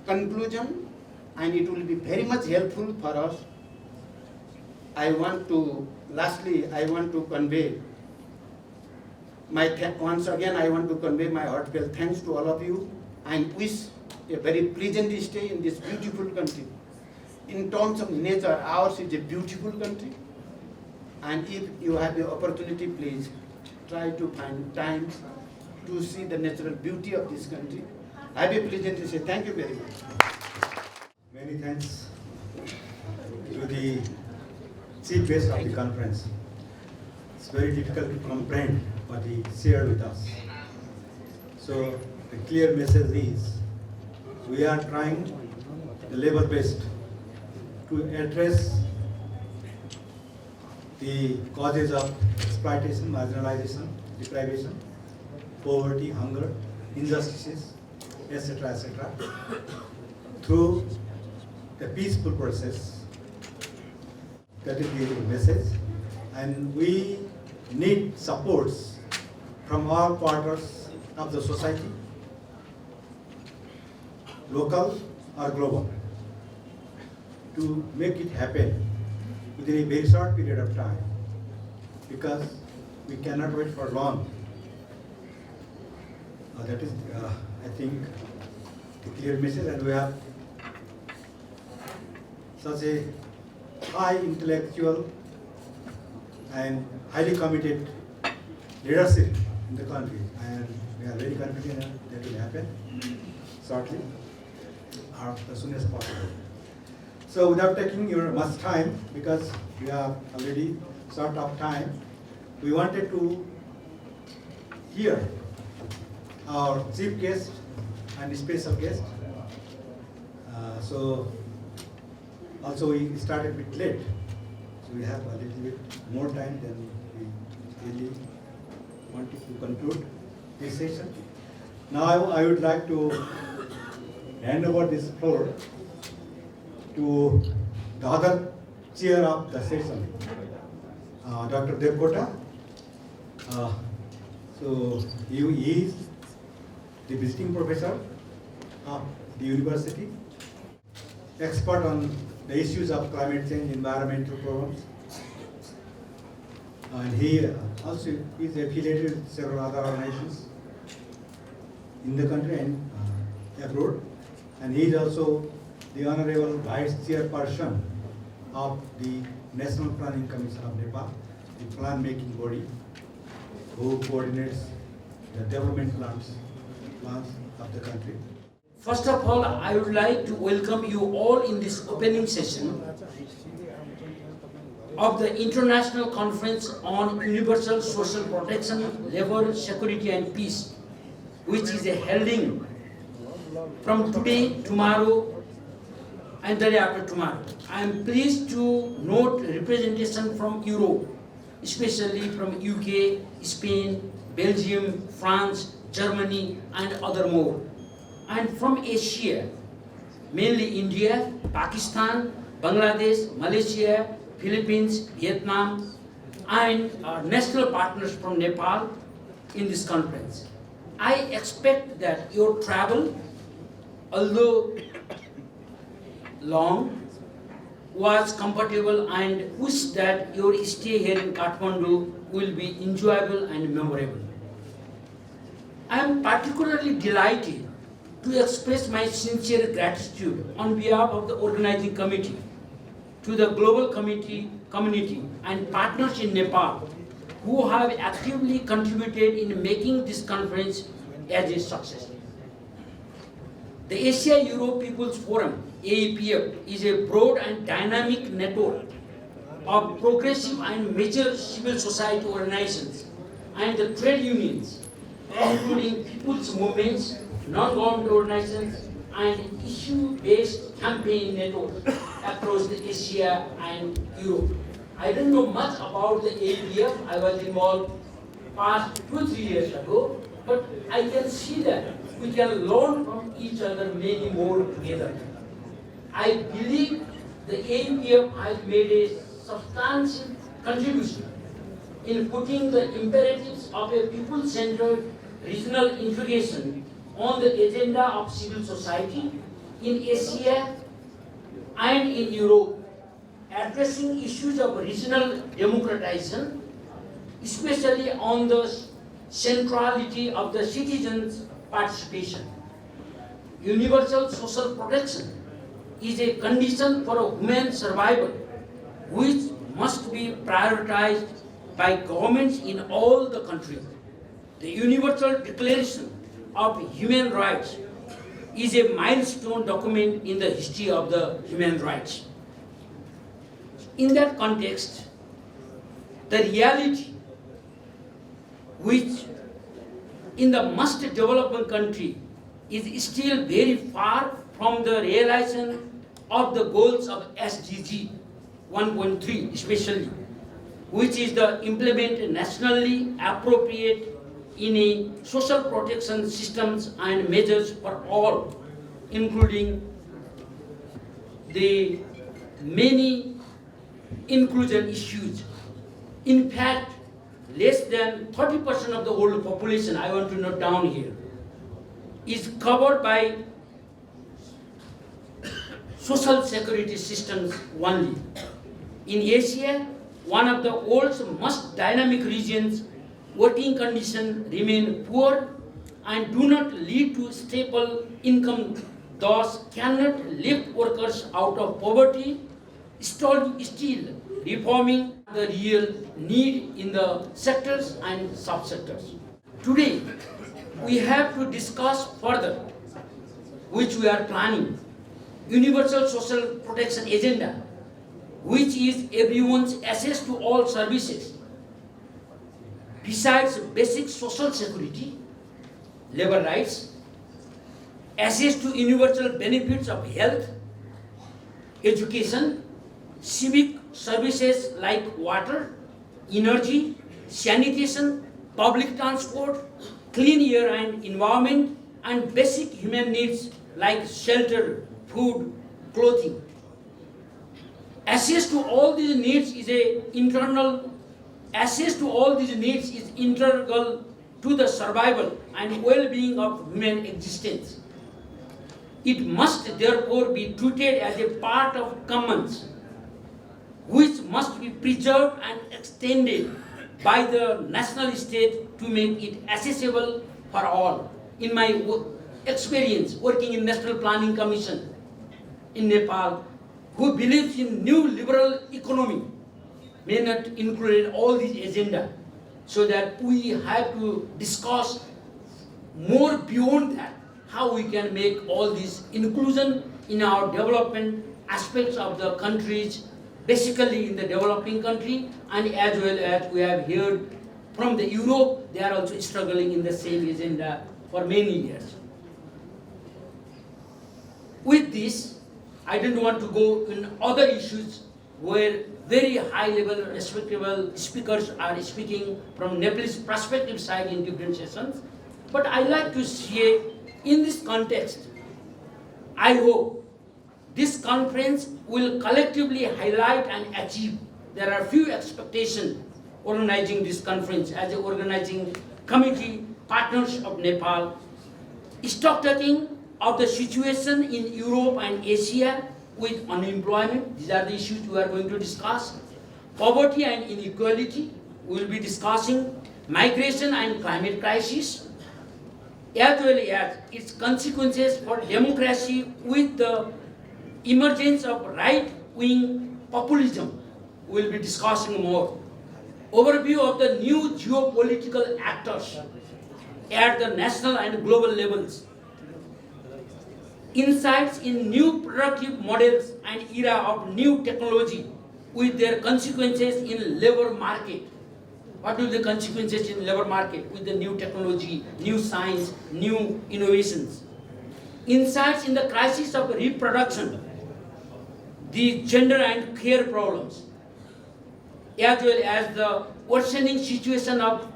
conclusion, and it will be very much helpful for us. Lastly, I want to convey once again I want to convey my heartfelt thanks to all of you and wish a very pleasant stay in this beautiful country. In terms of nature, ours is a beautiful country, and if you have the opportunity, please try to find time to see the natural beauty of this country. Have a pleasant stay. Thank you very much. Many thanks to the chief guest of the conference. It's very difficult to comprehend what he shared with us. So the clear message is, we are trying the labor-based to address the causes of exploitation, marginalization, deprivation, poverty, hunger, injustices, etc., through a peaceful process. That is the message. And we need supports from all quarters of the society, local or global, to make it happen within a very short period of time, because we cannot wait for long. That is, I think, the clear message, and we have such a high intellectual and highly committed leadership in the country, and we are very confident that will happen shortly or as soon as possible. So without taking your much time, because we are already short of time, we wanted to hear our chief guest and special guest. So also we started a bit late, so we have a little bit more time than we really wanted to conclude this session. Now I would like to hand over this floor to the other chair of the session, Dr. Devkota. So he is the visiting professor of the university, expert on the issues of climate change, environmental problems, and he also is affiliated with several other organizations in the country and abroad, and he is also the Honorable Vice Chairperson of the National Planning Commission of Nepal, the plan-making body who coordinates the development plans of the country. First of all, I would like to welcome you all in this opening session of the International Conference on Universal Social Protection, Labor, Security and Peace, which is held from today, tomorrow and the day after tomorrow. I am pleased to note representation from Europe, especially from UK, Spain, Belgium, France, Germany and other more. And from Asia, mainly India, Pakistan, Bangladesh, Malaysia, Philippines, Vietnam, and our national partners from Nepal in this conference. I expect that your travel, although long, was comfortable, and wish that your stay here in Kathmandu will be enjoyable and memorable. I am particularly delighted to express my sincere gratitude on behalf of the organizing committee to the global community and partners in Nepal who have actively contributed in making this conference as a success. The Asia-Europe People's Forum, AEPF, is a broad and dynamic network of progressive and major civil society organizations and the trade unions, including people's movements, non-government organizations, and issue-based campaign networks across the Asia and Europe. I don't know much about the AEPF. I was involved past 2-3 years ago, but I can see that we can learn from each other many more together. I believe the AEPF has made a substantial contribution in putting the imperatives of a people-centered regional integration on the agenda of civil society in Asia and in Europe, addressing issues of regional democratization, especially on the centrality of the citizens' participation. Universal social protection is a condition for a human survival, which must be prioritized by governments in all the countries. The Universal Declaration of Human Rights is a milestone document in the history of the human rights. In that context, the reality which in the most developed country is still very far from the realization of the goals of SDG 1.3 especially, which is the implement nationally appropriate in a social protection systems and measures for all, including the many inclusion issues. In fact, less than 30% of the whole population, I want to note down here, is covered by social security systems only. In Asia, one of the world's most dynamic regions, working conditions remain poor and do not lead to stable income, thus cannot lift workers out of poverty, still reforming the real need in the sectors and subsectors. Today, we have to discuss further, which we are planning, Universal Social Protection Agenda, which is everyone's access to all services. Besides basic social security, labor rights, access to universal benefits of health, education, civic services like water, energy, sanitation, public transport, clean air and environment, and basic human needs like shelter, food, clothing. Access to all these needs is integral to the survival and well-being of human existence. It must therefore be treated as a part of commons, which must be preserved and extended by the national state to make it accessible for all. In my experience working in National Planning Commission in Nepal, who believes in new liberal economy, may not include all these agenda, so that we have to discuss more beyond that, how we can make all this inclusion in our development aspects of the countries, basically in the developing country, and as well as we have heard from the Europe, they are also struggling in the same agenda for many years. With this, I don't want to go in other issues where very high level respectable speakers are speaking from Nepalese perspective side in different sessions. But I like to say in this context, I hope this conference will collectively highlight and achieve. There are few expectations organizing this conference as an organizing committee, partners of Nepal, stock taking of the situation in Europe and Asia with unemployment. These are the issues we are going to discuss. Poverty and inequality, we will be discussing migration and climate crisis, as well as its consequences for democracy with the emergence of right-wing populism we'll be discussing more. Overview of the new geopolitical actors at the national and global levels. Insights in new productive models and era of new technology with their consequences in labor market. What will the consequences in labor market with the new technology, new science, new innovations? Insights in the crisis of reproduction, the gender and care problems, as well as the worsening situation of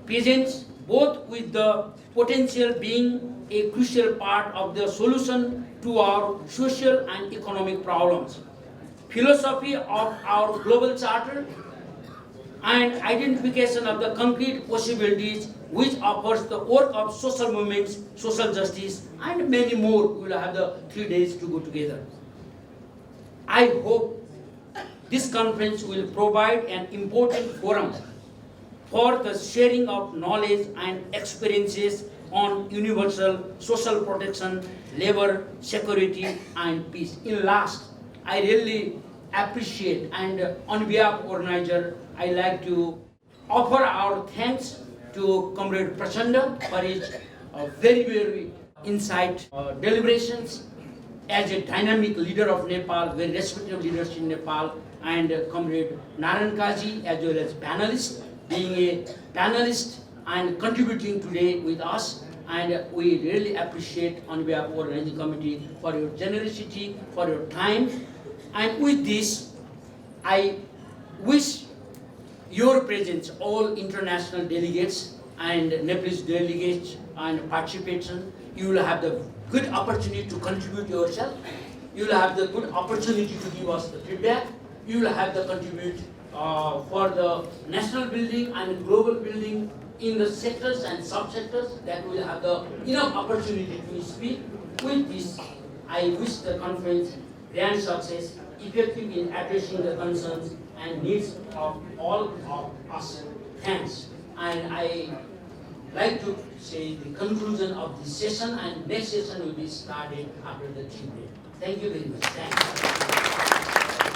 peasants, both with the potential being a crucial part of the solution to our social and economic problems. Philosophy of our global charter and identification of the concrete possibilities which offers the work of social movements, social justice, and many more. We will have the 3 days to go together. I hope this conference will provide an important forum for the sharing of knowledge and experiences on universal social protection, labor, security, and peace. In last, I really appreciate, and on behalf of organizer, I like to offer our thanks to Comrade Prachanda for his very insight deliberations as a dynamic leader of Nepal, very respected leaders in Nepal, and Comrade Naran Kaji as well as panelist, being a panelist and contributing today with us. And we really appreciate on behalf of our organizing committee for your generosity, for your time. And with this, I wish your presence, all international delegates and Nepalese delegates and participation, you will have the good opportunity to contribute yourself. You will have the good opportunity to give us the feedback. You will have the contribute for the national building and global building in the sectors and sub-sectors that will have the enough opportunity to speak. With this, I wish the conference grand success, effective in addressing the concerns and needs of all of us. Thanks. And I like to say the conclusion of this session, and next session will be started after the 3 days. Thank you very much. Thank you.